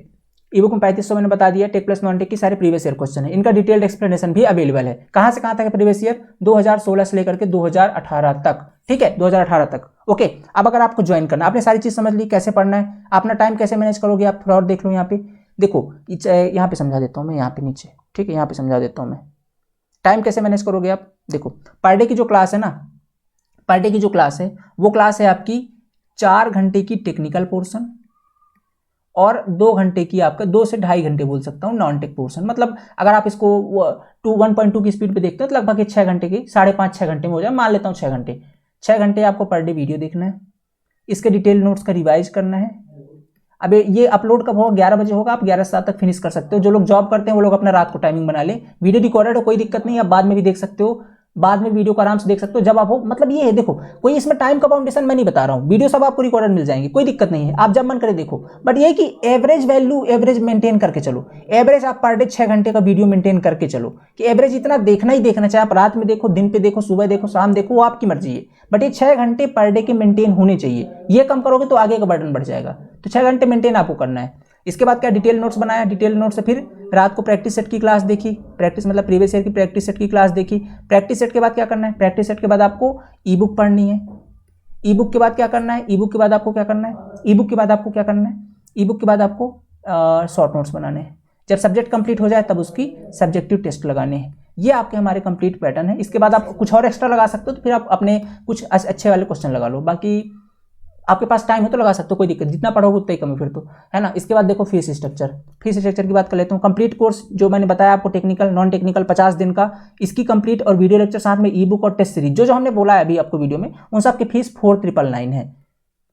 [SPEAKER 1] ई बुक में 3500 मैंने बता दिया, टेक प्लस नॉन टेक की सारे प्रीवियस ईयर क्वेश्चन है, इनका डिटेल्ड एक्सप्लेनेशन भी अवेलेबल है। कहां से कहां तक है प्रीवियस ईयर, 2016 से लेकर के 2018 तक, ठीक है, 2018 तक, ओके। अब अगर आपको ज्वाइन करना, आपने सारी चीज समझ ली कैसे पढ़ना है, अपना टाइम कैसे मैनेज करोगे आप, थोड़ा और देख लो। यहाँ पे देखो, यहाँ पे समझा देता हूँ मैं, यहाँ पे नीचे, ठीक है, यहाँ पे समझा देता हूँ मैं, टाइम कैसे मैनेज करोगे आप। देखो पर डे की जो क्लास है ना, पर डे की जो क्लास है वो क्लास है आपकी 4 घंटे की टेक्निकल पोर्शन और 2 घंटे की आपका 2 से 2.5 घंटे बोल सकता हूँ नॉन टेक पोर्शन। मतलब अगर आप इसको 1.2 की स्पीड पे देखते हो तो लगभग 6 घंटे की 5.5-6 घंटे में हो जाए, मान लेता हूँ 6 घंटे। 6 घंटे आपको पर डे वीडियो देखना है, इसके डिटेल नोट्स का रिवाइज करना है। अब ये अपलोड कब होगा? 11 बजे होगा। आप 11 से 7 तक फिनिश कर सकते हो। जो लोग जॉब करते हैं वो लोग अपना रात को टाइमिंग बना ले। वीडियो रिकॉर्डेड हो, कोई दिक्कत नहीं है, आप बाद में भी देख सकते हो, बाद में वीडियो को आराम से देख सकते हो जब आप हो। मतलब ये है, देखो कोई इसमें टाइम का बाउंडेशन मैं नहीं बता रहा हूँ, वीडियो सब आपको रिकॉर्डेड मिल जाएंगे, कोई दिक्कत नहीं है, आप जब मन करे देखो। बट ये कि एवरेज वैल्यू, एवरेज मेंटेन करके चलो। एवरेज आप पर डे 6 घंटे का वीडियो मेंटेन करके चलो कि एवरेज इतना देखना ही देखना, चाहे आप रात में देखो, दिन पे देखो, सुबह देखो, शाम देखो, वो आपकी मर्जी है। बट ये 6 घंटे पर डे के मेंटेन होने चाहिए। ये कम करोगे तो आगे का बर्डन बढ़ जाएगा। तो 6 घंटे मेंटेन आपको करना है। इसके बाद क्या, डिटेल नोट्स बनाया, डिटेल नोट से फिर रात को प्रैक्टिस सेट की क्लास देखी, प्रैक्टिस मतलब प्रीवियस ईयर की प्रैक्टिस सेट की क्लास देखी। प्रैक्टिस सेट के बाद क्या करना है? प्रैक्टिस सेट के बाद आपको ई बुक पढ़नी है। ई बुक के बाद क्या करना है? ई बुक के बाद आपको क्या करना है? ई बुक के बाद आपको क्या करना है? ई बुक के बाद आपको शॉर्ट नोट्स बनाने हैं। जब सब्जेक्ट कंप्लीट हो जाए तब उसकी सब्जेक्टिव टेस्ट लगाने हैं। ये आपके हमारे कंप्लीट पैटर्न है। इसके बाद आप कुछ और एक्स्ट्रा लगा सकते हो तो फिर आप अपने कुछ अच्छे वाले क्वेश्चन लगा लो। बाकी आपके पास टाइम है तो लगा सकते हो, कोई दिक्कत, जितना पढ़ोगे उतना ही कम है फिर तो, है ना। इसके बाद देखो फीस स्ट्रक्चर। फीस स्ट्रक्चर की बात कर लेता हूँ। कंप्लीट कोर्स जो मैंने बताया आपको, टेक्निकल नॉन टेक्निकल 50 दिन का, इसकी कंप्लीट और वीडियो लेक्चर साथ में ई बुक और टेस्ट सीरीज जो हमने बोला है अभी आपको वीडियो में, उन सब की फीस 4999 है।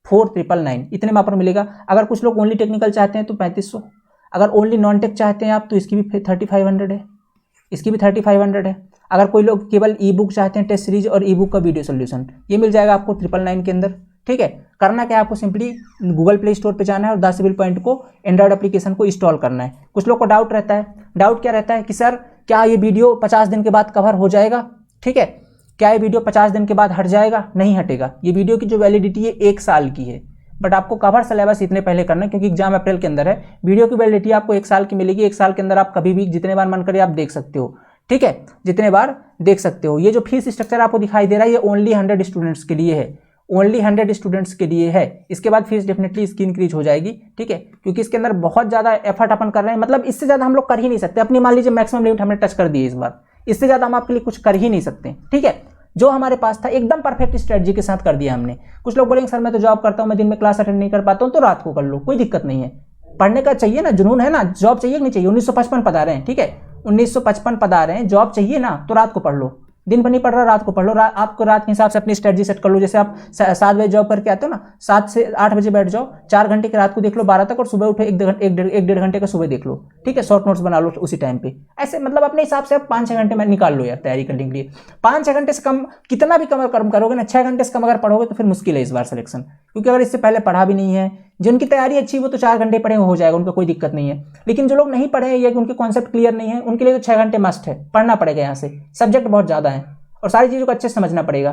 [SPEAKER 1] 4999 इतने में आप मिलेगा। अगर कुछ लोग ओनली टेक्निकल चाहते हैं तो 3500, अगर ओनली नॉन टेक चाहते हैं आप तो इसकी भी 3500 है, इसकी भी 3500 है। अगर कोई लोग केवल ई बुक चाहते हैं, टेस्ट सीरीज और ई बुक का वीडियो सोल्यूशन, ये मिल जाएगा आपको 999 के अंदर। ठीक है, करना क्या है आपको, सिंपली गूगल प्ले स्टोर पे जाना है और द सिविल पॉइंट को एंड्रॉइड एप्लीकेशन को इंस्टॉल करना है। कुछ लोग को डाउट रहता है, डाउट क्या रहता है कि सर क्या ये वीडियो 50 दिन के बाद कवर हो जाएगा? ठीक है, क्या ये वीडियो 50 दिन के बाद हट जाएगा? नहीं हटेगा। ये वीडियो की जो वैलिडिटी है 1 साल की है। बट आपको कवर सिलेबस इतने पहले करना है क्योंकि एग्जाम अप्रैल के अंदर है। वीडियो की वैलिडिटी आपको 1 साल की मिलेगी। 1 साल के अंदर आप कभी भी जितने बार मन करे आप देख सकते हो। ठीक है, जितने बार देख सकते हो। ये जो फीस स्ट्रक्चर आपको दिखाई दे रहा है ये ओनली 100 स्टूडेंट्स के लिए है, ओनली 100 स्टूडेंट्स के लिए है। इसके बाद फीस डेफिनेटली इसकी इंक्रीज हो जाएगी। ठीक है, क्योंकि इसके अंदर बहुत ज़्यादा एफर्ट अपन कर रहे हैं, मतलब इससे ज़्यादा हम लोग कर ही नहीं सकते। अपनी मान लीजिए मैक्सिमम लिमिट हमने टच कर दी है इस बार, इससे ज़्यादा हम आपके लिए कुछ कर ही नहीं सकते। ठीक है, जो हमारे पास था एकदम परफेक्ट स्ट्रेटजी के साथ कर दिया हमने। कुछ लोग बोलेंगे सर मैं तो जॉब करता हूँ, मैं दिन में क्लास अटेंड नहीं कर पाता हूँ, तो रात को कर लो, कोई दिक्कत नहीं है। पढ़ने का चाहिए ना, जुनून है ना, जॉब चाहिए कि नहीं चाहिए? 1955 पढ़ा रहे हैं, ठीक है, 1955 पढ़ा रहे हैं, जॉब चाहिए ना, तो रात को पढ़ लो। दिन भर नहीं पढ़ रहा, रात को पढ़ लो। आपको रात के हिसाब से अपनी स्ट्रेटजी सेट कर लो। जैसे आप 7 बजे जॉब करके आते हो ना, 7 से 8 बजे बैठ जाओ, 4 घंटे की रात को देख लो 12 तक, और सुबह उठे 1-1.5 घंटे का सुबह देख लो। ठीक है, शॉर्ट नोट्स बना लो उसी टाइम पे। ऐसे मतलब अपने हिसाब से आप 5-6 घंटे में निकाल लो यार तैयारी करने के लिए। 5-6 घंटे से कम कितना भी कम करोगे ना, 6 घंटे से कम अगर पढ़ोगे तो फिर मुश्किल है इस बार सिलेक्शन, क्योंकि अगर इससे पहले पढ़ा भी नहीं है, जिनकी तैयारी अच्छी वो तो 4 घंटे पढ़े हो जाएगा, उनका कोई दिक्कत नहीं है। लेकिन जो लोग नहीं पढ़े हैं या कि उनके कॉन्सेप्ट क्लियर नहीं है, उनके लिए तो 6 घंटे मस्ट है, पढ़ना पड़ेगा। यहाँ से सब्जेक्ट बहुत ज़्यादा है और सारी चीज़ों को अच्छे से समझना पड़ेगा।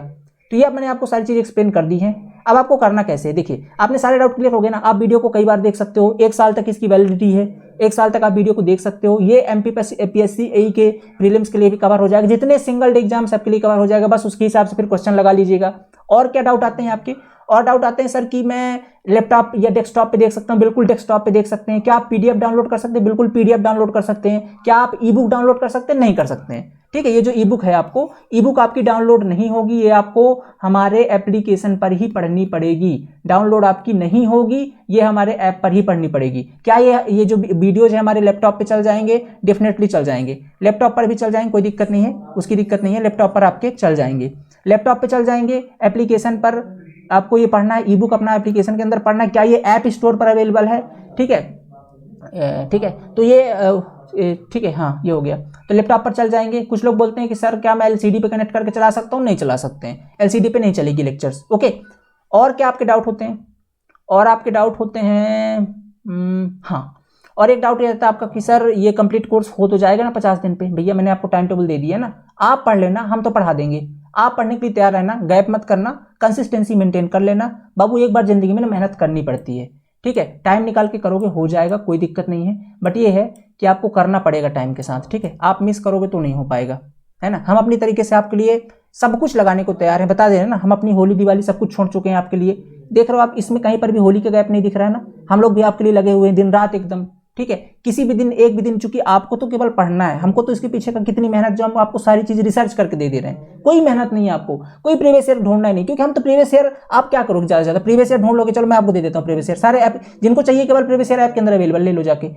[SPEAKER 1] तो ये मैंने आपको सारी चीज़ एक्सप्लेन कर दी है। अब आपको करना कैसे है, देखिए आपने सारे डाउट क्लियर हो गए ना। आप वीडियो को कई बार देख सकते हो, 1 साल तक इसकी वैलिडिटी है, 1 साल तक आप वीडियो को देख सकते हो। ये MPSC AE के प्रीलिम्स के लिए भी कवर हो जाएगा, जितने सिंगल डे एग्जाम सबके लिए कवर हो जाएगा। बस उसके हिसाब से फिर क्वेश्चन लगा लीजिएगा। और क्या डाउट आते हैं आपके? और डाउट आते हैं सर कि मैं लैपटॉप या डेस्कटॉप पे देख सकता हूँ। बिल्कुल डेस्कटॉप पे देख सकते हैं। क्या आप PDF डाउनलोड कर सकते हैं? बिल्कुल PDF डाउनलोड कर सकते हैं। क्या आप ई बुक डाउनलोड कर सकते हैं? नहीं कर सकते हैं। ठीक है, ये जो ई बुक है आपको, ई बुक आपकी डाउनलोड नहीं होगी, ये आपको हमारे एप्लीकेशन पर ही पढ़नी पड़ेगी। डाउनलोड आपकी नहीं होगी, ये हमारे ऐप पर ही पढ़नी पड़ेगी। क्या ये जो वीडियोज है हमारे लैपटॉप पे चल जाएंगे? डेफिनेटली चल जाएंगे, लैपटॉप पर भी चल जाएंगे, कोई दिक्कत नहीं है, उसकी दिक्कत नहीं है। लैपटॉप पर आपके चल जाएंगे, लैपटॉप पे चल जाएंगे। एप्लीकेशन पर आपको ये पढ़ना है, ई बुक अपना एप्लीकेशन के अंदर पढ़ना है। क्या ये ऐप स्टोर पर अवेलेबल है? ठीक है, ठीक है, तो ये ठीक है, हाँ ये हो गया। तो लैपटॉप पर चल जाएंगे। कुछ लोग बोलते हैं कि सर क्या मैं LCD पे कनेक्ट करके चला सकता हूँ? नहीं चला सकते हैं, LCD पे नहीं चलेगी लेक्चर्स। ओके, और क्या आपके डाउट होते हैं? और आपके डाउट होते हैं हाँ, और एक डाउट ये रहता है आपका कि सर ये कंप्लीट कोर्स हो तो जाएगा ना 50 दिन पे? भैया मैंने आपको टाइम टेबल दे दिया ना, आप पढ़ लेना, हम तो पढ़ा देंगे। आप पढ़ने के लिए तैयार रहना, गैप मत करना, कंसिस्टेंसी मेंटेन कर लेना। बाबू एक बार जिंदगी में ना मेहनत करनी पड़ती है। ठीक है, टाइम निकाल के करोगे हो जाएगा, कोई दिक्कत नहीं है। बट ये है कि आपको करना पड़ेगा टाइम के साथ। ठीक है, आप मिस करोगे तो नहीं हो पाएगा, है ना। हम अपनी तरीके से आपके लिए सब कुछ लगाने को तैयार है, बता दे रहे हैं ना। हम अपनी होली दिवाली सब कुछ छोड़ चुके हैं आपके लिए। देख रहे हो आप, इसमें कहीं पर भी होली का गैप नहीं दिख रहा है ना। हम लोग भी आपके लिए लगे हुए हैं दिन रात एकदम। ठीक है। किसी भी दिन एक भी दिन, चूंकि आपको तो केवल पढ़ना है, हमको तो इसके पीछे का कितनी मेहनत, जो हम आपको सारी चीज रिसर्च करके दे रहे हैं, कोई मेहनत नहीं है आपको, कोई प्रीवियस ईयर ढूंढना नहीं, क्योंकि हम तो प्रीवियस ईयर, आप क्या करोगे ज्यादा से ज्यादा प्रीवियस ईयर ढूंढ लोगे। चलो मैं आपको दे देता हूँ प्रीवियस ईयर, सारे ऐप जिनको चाहिए केवल प्रीवियस ईयर ऐप के अंदर अवेलेबल, ले लो जाके,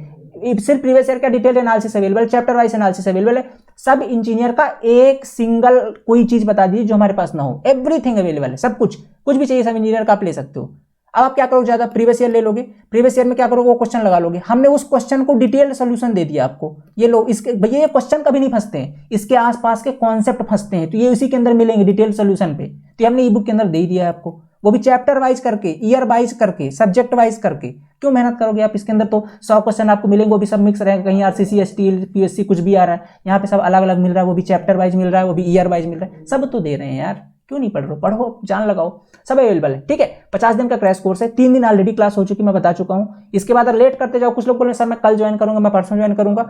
[SPEAKER 1] सिर्फ प्रीवियस ईयर का detail analysis available, chapter wise analysis available है, सब इंजीनियर का एक सिंगल कोई चीज बता दीजिए जो हमारे पास ना हो, एवरीथिंग अवेलेबल है, सब कुछ, कुछ भी चाहिए सब इंजीनियर का आप ले सकते हो। अब आप क्या करोगे, ज्यादा प्रीवियस ईयर ले लोगे, प्रीवियस ईयर में क्या करोगे, वो क्वेश्चन लगा लोगे, हमने उस क्वेश्चन को डिटेल सोल्यूशन दे दिया आपको, ये लो, इसके भैया ये क्वेश्चन कभी नहीं फंसते हैं, इसके आसपास के कॉन्सेप्ट फंसते हैं, तो ये उसी के अंदर मिलेंगे डिटेल सोल्यूशन पे, तो ये हमने ई बुक के अंदर दे ही दिया है आपको, वो भी चैप्टर वाइज करके, ईयर वाइज करके, सब्जेक्ट वाइज करके। क्यों मेहनत करोगे आप, इसके अंदर तो 100 क्वेश्चन आपको मिलेंगे, वो भी सब मिक्स रहेंगे, कहीं आरसीसी, स्टील, पीएससी कुछ भी आ रहा है, यहाँ पे सब अलग अलग मिल रहा है, वो भी चैप्टर वाइज मिल रहा है, वो भी ईयर वाइज मिल रहा है, सब तो दे रहे हैं यार, क्यों नहीं पढ़ रहे हो, पढ़ो, जान लगाओ, सब अवेलेबल है, ठीक है। 50 दिन का क्रैश कोर्स है, 3 दिन ऑलरेडी क्लास हो चुकी, मैं बता चुका हूँ। इसके बाद लेट करते जाओ, कुछ लोग बोले सर मैं कल ज्वाइन करूंगा, मैं परसों ज्वाइन करूंगा,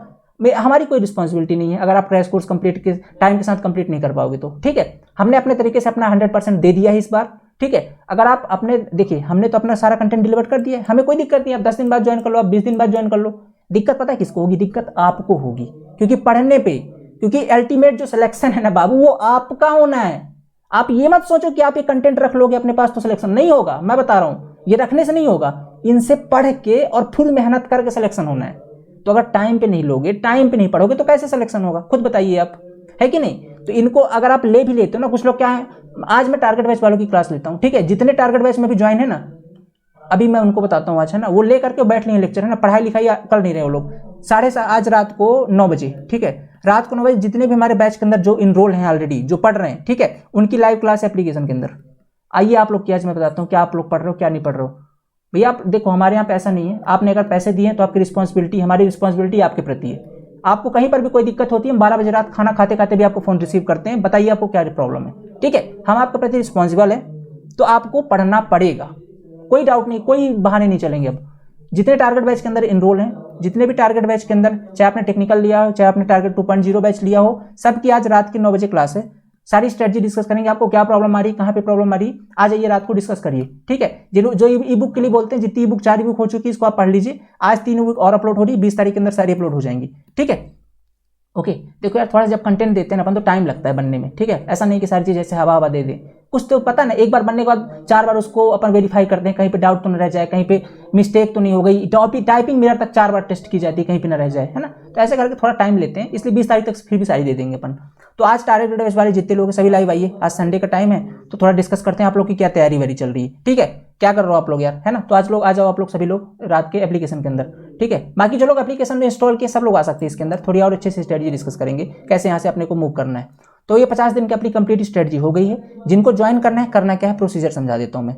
[SPEAKER 1] हमारी कोई रिस्पॉन्सिबिलिटी नहीं है अगर आप क्रैश कोर्स कंप्लीट के टाइम के साथ कंप्लीट नहीं कर पाओगे तो, ठीक है। हमने अपने तरीके से अपना 100% दे दिया है इस बार, ठीक है। अगर आप अपने देखिए, हमने तो अपना सारा कंटेंट डिलीवर कर दिया है, हमें कोई दिक्कत नहीं, आप 10 दिन बाद ज्वाइन कर लो, आप 20 दिन बाद ज्वाइन कर लो, दिक्कत पता है किसको होगी, दिक्कत आपको होगी, क्योंकि पढ़ने पे, क्योंकि अल्टीमेट जो सिलेक्शन है ना बाबू, वो आपका होना है। आप ये मत सोचो कि आप ये कंटेंट रख लोगे अपने पास तो सिलेक्शन नहीं होगा, मैं बता रहा हूं, ये रखने से नहीं होगा, इनसे पढ़ के और फुल मेहनत करके सिलेक्शन होना है। तो अगर टाइम पे नहीं लोगे, टाइम पे नहीं पढ़ोगे तो कैसे सिलेक्शन होगा, खुद बताइए आप, है कि नहीं। तो इनको अगर आप ले भी लेते हो ना, कुछ लोग क्या है, आज मैं टारगेट बैच वालों की क्लास लेता हूं, ठीक है, जितने टारगेट बैच में भी ज्वाइन है ना, अभी मैं उनको बताता हूँ आज, है ना, वो ले करके बैठ लिए लेक्चर, है ना, पढ़ाई लिखाई कर नहीं रहे वो लोग, आज रात को 9 बजे, ठीक है, रात को 9 बजे जितने भी हमारे बैच के अंदर जो इनरोल हैं ऑलरेडी, जो पढ़ रहे हैं, ठीक है, उनकी लाइव क्लास एप्लीकेशन के अंदर। आइए आप लोग की आज मैं बताता हूँ क्या आप लोग पढ़ रहे हो क्या नहीं पढ़ रहे हो। भैया आप देखो, हमारे यहाँ पैसा नहीं है, आपने अगर पैसे दिए तो आपकी रिस्पॉन्सिबिलिटी, हमारी रिस्पॉन्सिबिलिटी आपके प्रति है। आपको कहीं पर भी कोई दिक्कत होती है, हम 12 बजे रात खाना खाते खाते भी आपको फोन रिसीव करते हैं, बताइए आपको क्या प्रॉब्लम है, ठीक है, हम आपके प्रति रिस्पॉन्सिबल है, तो आपको पढ़ना पड़ेगा, कोई डाउट नहीं, कोई बहाने नहीं चलेंगे। अब जितने टारगेट बैच के अंदर इनरोल हैं, जितने भी टारगेट बैच के अंदर, चाहे आपने टेक्निकल लिया हो, चाहे आपने टारगेट 2.0 बैच लिया हो, सबकी आज रात की 9 बजे क्लास है, सारी स्ट्रेटजी डिस्कस करेंगे, आपको क्या प्रॉब्लम आ रही है, कहाँ पे प्रॉब्लम आ रही है, आ जाइए रात को डिस्कस करिए, ठीक है। जो ई बुक के लिए बोलते हैं, जितनी ई बुक 4 ई बुक हो चुकी है, इसको आप पढ़ लीजिए, आज 3 ई बुक और अपलोड हो रही है, 20 तारीख के अंदर सारी अपलोड हो जाएंगी, ठीक है। ओके देखो यार, थोड़ा जब कंटेंट देते हैं ना अपन तो टाइम लगता है बनने में, ठीक है, ऐसा नहीं कि सारी चीज ऐसे हवा हवा दे दे, कुछ तो पता ना, एक बार बनने के बाद 4 बार उसको अपन वेरीफाई करते हैं, कहीं पे डाउट तो न रह जाए, कहीं पे मिस्टेक तो नहीं हो गई, टाइपिंग मिरर तक 4 बार टेस्ट की जाती है, कहीं पे ना रह जाए, है ना, तो ऐसे करके थोड़ा टाइम लेते हैं, इसलिए 20 तारीख तक फिर भी सारी दे देंगे अपन। तो आज टारगेट बैच वाले जितने लोग सभी लाइव आइए, आज संडे का टाइम है तो थोड़ा डिस्कस करते हैं आप लोग की क्या तैयारी वारी चल रही है, ठीक है, क्या कर रहे हो आप लोग यार, है ना। तो आज लोग आ जाओ आप लोग सभी लोग रात के एप्लीकेशन के अंदर, ठीक है। बाकी जो लोग एप्लीकेशन में इंस्टॉल किए सब लोग आ सकते हैं इसके अंदर, थोड़ी और अच्छे से स्ट्रेटजी डिस्कस करेंगे कैसे यहाँ से अपने को मूव करना है। तो ये 50 दिन की अपनी कंप्लीट स्ट्रेटजी हो गई है। जिनको ज्वाइन करना है, करना क्या है, प्रोसीजर समझा देता हूँ मैं।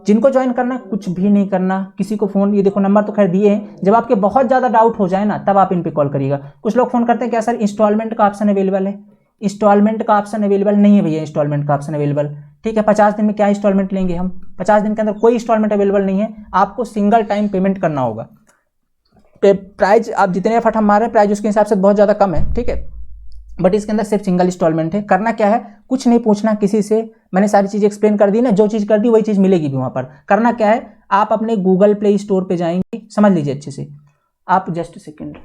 [SPEAKER 1] जिनको ज्वाइन करना है, कुछ भी नहीं करना, किसी को फोन, ये देखो नंबर तो खैर दिए हैं, जब आपके बहुत ज्यादा डाउट हो जाए ना तब आप इन पे कॉल करिएगा। कुछ लोग फोन करते हैं क्या सर इंस्टॉलमेंट का ऑप्शन अवेलेबल है, इंस्टॉलमेंट का ऑप्शन अवेलेबल नहीं है भैया, इंस्टॉलमेंट का ऑप्शन अवेलेबल, ठीक है। 50 दिन में क्या इंस्टॉलमेंट लेंगे हम, 50 दिन के अंदर कोई इंस्टॉलमेंट अवेलेबल नहीं है, आपको सिंगल टाइम पेमेंट करना होगा। प्राइस आप जितने एफर्ट हम मार रहे हैं, प्राइस उसके हिसाब से बहुत ज़्यादा कम है, ठीक है, बट इसके अंदर सिर्फ सिंगल इंस्टॉलमेंट है। करना क्या है, कुछ नहीं पूछना किसी से, मैंने सारी चीज़ एक्सप्लेन कर दी ना, जो चीज़ कर दी वही चीज़ मिलेगी भी वहाँ पर। करना क्या है, आप अपने गूगल प्ले स्टोर पे जाएंगे, समझ लीजिए अच्छे से, आप जस्ट सेकेंड,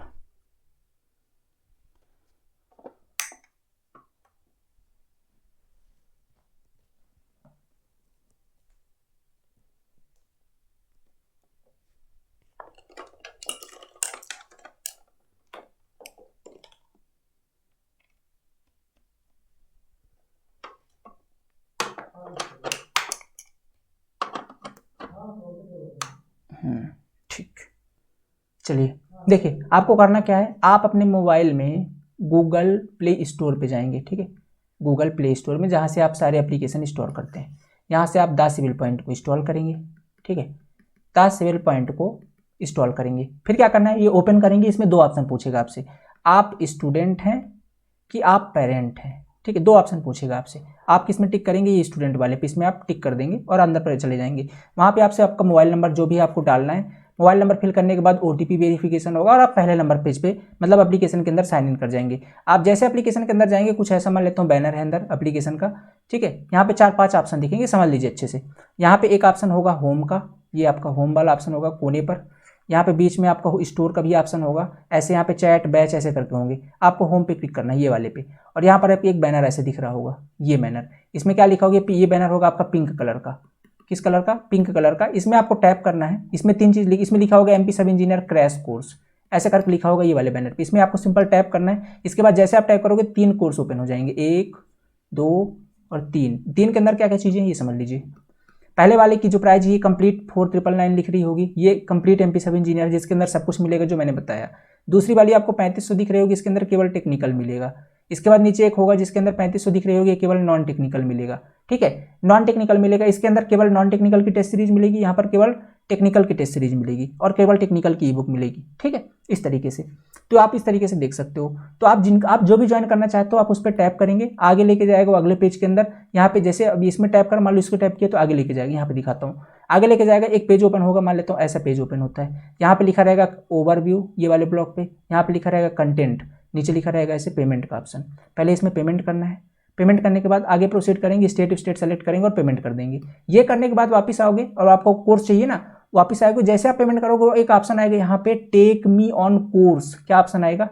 [SPEAKER 1] ठीक, चलिए देखिए, आपको करना क्या है, आप अपने मोबाइल में गूगल प्ले स्टोर पे जाएंगे, ठीक है, गूगल प्ले स्टोर में जहाँ से आप सारे एप्लीकेशन इंस्टॉल करते हैं, यहाँ से आप द सिविल पॉइंट को इंस्टॉल करेंगे, ठीक है, द सिविल पॉइंट को इंस्टॉल करेंगे। फिर क्या करना है, ये ओपन करेंगे, इसमें 2 ऑप्शन पूछेगा आपसे, आप स्टूडेंट हैं कि आप पेरेंट हैं, ठीक है, 2 ऑप्शन पूछेगा आपसे, आप किस में टिक करेंगे, ये स्टूडेंट वाले पे इसमें आप टिक कर देंगे और अंदर पर चले जाएंगे। वहाँ पे आपसे आपका मोबाइल नंबर जो भी आपको डालना है, मोबाइल नंबर फिल करने के बाद OTP वेरिफिकेशन होगा और आप पहले नंबर पेज पे मतलब एप्लीकेशन के अंदर साइन इन कर जाएंगे। आप जैसे एप्लीकेशन के अंदर जाएंगे, कुछ ऐसा मान लेता हूँ बैनर है अंदर एप्लीकेशन का, ठीक है, यहाँ पे 4-5 ऑप्शन दिखेंगे, समझ लीजिए अच्छे से। यहाँ पे एक ऑप्शन होगा होम का, ये आपका होम वाला ऑप्शन होगा कोने पर, यहाँ पे बीच में आपका स्टोर का भी ऑप्शन होगा, ऐसे यहाँ पे चैट बैच ऐसे करके होंगे। आपको होम पे क्लिक करना है ये वाले पे, और यहाँ पर एक बैनर ऐसे दिख रहा होगा, ये बैनर, इसमें क्या लिखा होगा, ये बैनर होगा आपका पिंक कलर का। किस कलर का? पिंक कलर का। इसमें आपको टैप करना है, इसमें 3 चीज़ इसमें लिखा होगा MP सब इंजीनियर क्रैश कोर्स, ऐसे करके लिखा होगा ये वाले बैनर पे। इसमें आपको सिंपल टैप करना है। इसके बाद जैसे आप टैप करोगे 3 कोर्स ओपन हो जाएंगे, 1 2 और 3। 3 के अंदर क्या क्या चीज़ें हैं ये समझ लीजिए। पहले वाले की जो प्राइस है कंप्लीट 4999 लिख रही होगी, ये कंप्लीट MP सब इंजीनियर जिसके अंदर सब कुछ मिलेगा जो मैंने बताया। दूसरी वाली आपको 3500 दिख रही होगी, इसके अंदर केवल टेक्निकल मिलेगा। इसके बाद नीचे एक होगा जिसके अंदर 3500 दिख रही होगी, केवल नॉन टेक्निकल मिलेगा। ठीक है, नॉन टेक्निकल मिलेगा, इसके अंदर केवल नॉन टेक्निकल की टेस्ट सीरीज मिलेगी, यहाँ पर केवल टेक्निकल की टेस्ट सीरीज मिलेगी और केवल टेक्निकल की ई बुक मिलेगी। ठीक है, इस तरीके से। तो आप इस तरीके से देख सकते हो। तो आप जो भी ज्वाइन करना चाहते हो आप उस पर टैप करेंगे, आगे लेके जाएगा वो अगले पेज के अंदर। यहाँ पे जैसे अभी इसमें टैप कर, मान लो इसको टैप किया तो आगे लेके जाएगा, यहाँ पे दिखाता हूँ, आगे लेके जाएगा। एक पेज ओपन होगा, मान लेता हूँ ऐसा पेज ओपन होता है। यहाँ पे लिखा रहेगा ओवरव्यू, ये वाले ब्लॉक पे, यहाँ पे लिखा रहेगा कंटेंट, नीचे लिखा रहेगा ऐसे पेमेंट का ऑप्शन। पहले इसमें पेमेंट करना है, पेमेंट करने के बाद आगे प्रोसीड करेंगे, स्टेट सेलेक्ट करेंगे और पेमेंट कर देंगे। ये करने के बाद वापस आओगे और आपको कोर्स चाहिए ना, वापस आएगा। जैसे आप पेमेंट करोगे एक ऑप्शन आएगा यहाँ पे टेक मी ऑन कोर्स, क्या ऑप्शन आएगा,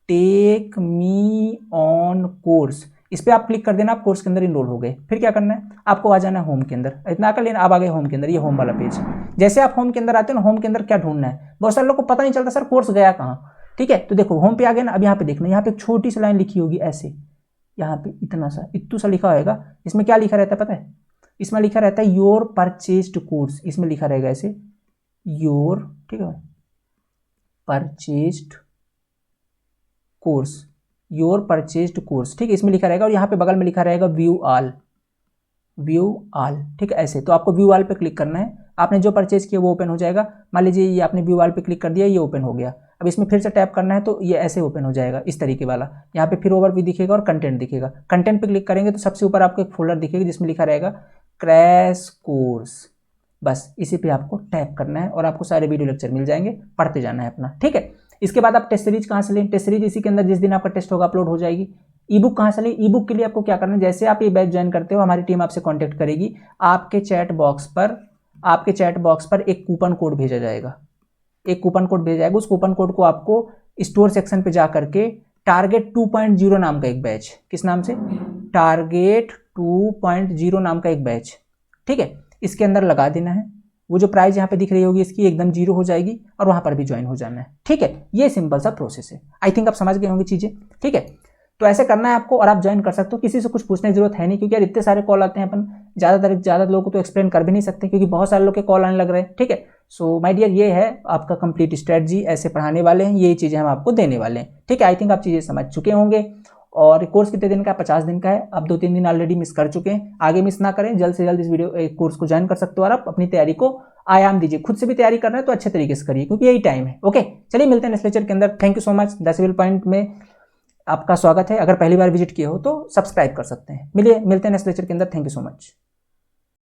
[SPEAKER 1] टेक मी ऑन कोर्स। इस पर आप क्लिक कर देना, आप कोर्स के अंदर इनरोल हो गए। फिर क्या करना है, आपको आ जाना है होम के अंदर, इतना कर लेना। आप आ गए होम के अंदर, ये होम वाला पेज। जैसे आप होम के अंदर आते हो ना, होम के अंदर क्या ढूंढना है, बहुत सारे लोग को पता नहीं चलता सर कोर्स गया कहाँ। ठीक है, तो देखो होम पे आ गए ना। अब यहाँ पे देखना, यहाँ पे एक छोटी सी लाइन लिखी होगी ऐसे, यहाँ पे इतू सा लिखा होगा। इसमें क्या लिखा रहता है पता है, इसमें लिखा रहता है योर परचेज्ड कोर्स। इसमें लिखा रहेगा ऐसे योर, ठीक है, purchased course, your purchased course. ठीक है, इसमें लिखा रहेगा और यहाँ पे बगल में लिखा रहेगा व्यू ऑल, व्यू ऑल। ठीक है, ऐसे। तो आपको व्यू ऑल पे क्लिक करना है। आपने जो परचेज किया वो ओपन हो जाएगा। मान लीजिए ये आपने व्यू ऑल पे क्लिक कर दिया, ये ओपन हो गया। अब इसमें फिर से टैप करना है तो ये ऐसे ओपन हो जाएगा, इस तरीके वाला। यहाँ पे फिर ओवरव्यू दिखेगा और कंटेंट दिखेगा। कंटेंट पे क्लिक करेंगे तो सबसे ऊपर आपको एक फोल्डर दिखेगा जिसमें लिखा रहेगा क्रैश कोर्स। बस इसी पे आपको टैप करना है और आपको सारे वीडियो लेक्चर मिल जाएंगे, पढ़ते जाना है अपना। ठीक है, इसके बाद आप टेस्ट सीरीज कहाँ से लें, टेस्ट सीरीज इसी के अंदर जिस दिन आपका टेस्ट होगा अपलोड हो जाएगी। ई बुक कहाँ से लें, ई बुक के लिए आपको क्या करना है, जैसे आप ये बैच ज्वाइन करते हो हमारी टीम आपसे कांटेक्ट करेगी। आपके चैट बॉक्स पर एक कूपन कोड भेजा जाएगा, एक कूपन कोड भेजा जाएगा। उस कूपन कोड को आपको स्टोर सेक्शन पे जा करके टारगेट 2.0 नाम का एक बैच, किस नाम से, टारगेट 2.0 नाम का एक बैच, ठीक है, इसके अंदर लगा देना है। वो जो प्राइस यहाँ पे दिख रही होगी इसकी एकदम 0 हो जाएगी और वहाँ पर भी ज्वाइन हो जाना है। ठीक है, ये सिंपल सा प्रोसेस है। आई थिंक आप समझ गए होंगे चीज़ें। ठीक है, तो ऐसे करना है आपको और आप ज्वाइन कर सकते हो। किसी से कुछ पूछने की जरूरत है नहीं, क्योंकि यार इतने सारे कॉल आते हैं, अपन ज़्यादा लोगों को तो एक्सप्लेन कर भी नहीं सकते क्योंकि बहुत सारे लोग के कॉल आने लग रहे हैं। ठीक है, सो माय डियर, ये है आपका कंप्लीट स्ट्रेटजी, ऐसे पढ़ाने वाले हैं, ये चीज़ें हम आपको देने वाले हैं। ठीक है, आई थिंक आप चीज़ें समझ चुके होंगे। और कोर्स कितने दिन का है, 50 दिन का है। आप 2-3 दिन ऑलरेडी मिस कर चुके हैं, आगे मिस ना करें, जल्द से जल्द इस कोर्स को ज्वाइन कर सकते हो और आप अपनी तैयारी को आयाम दीजिए। खुद से भी तैयारी करना है तो अच्छे तरीके से करिए क्योंकि यही टाइम है। ओके, चलिए मिलते हैं नेक्स्ट लेक्चर के अंदर। Thank you so much. The civil point में आपका स्वागत है। अगर पहली बार विजिट किए हो तो सब्सक्राइब कर सकते हैं। मिलते हैं नेक्स्ट लेक्चर के अंदर। Thank you so much.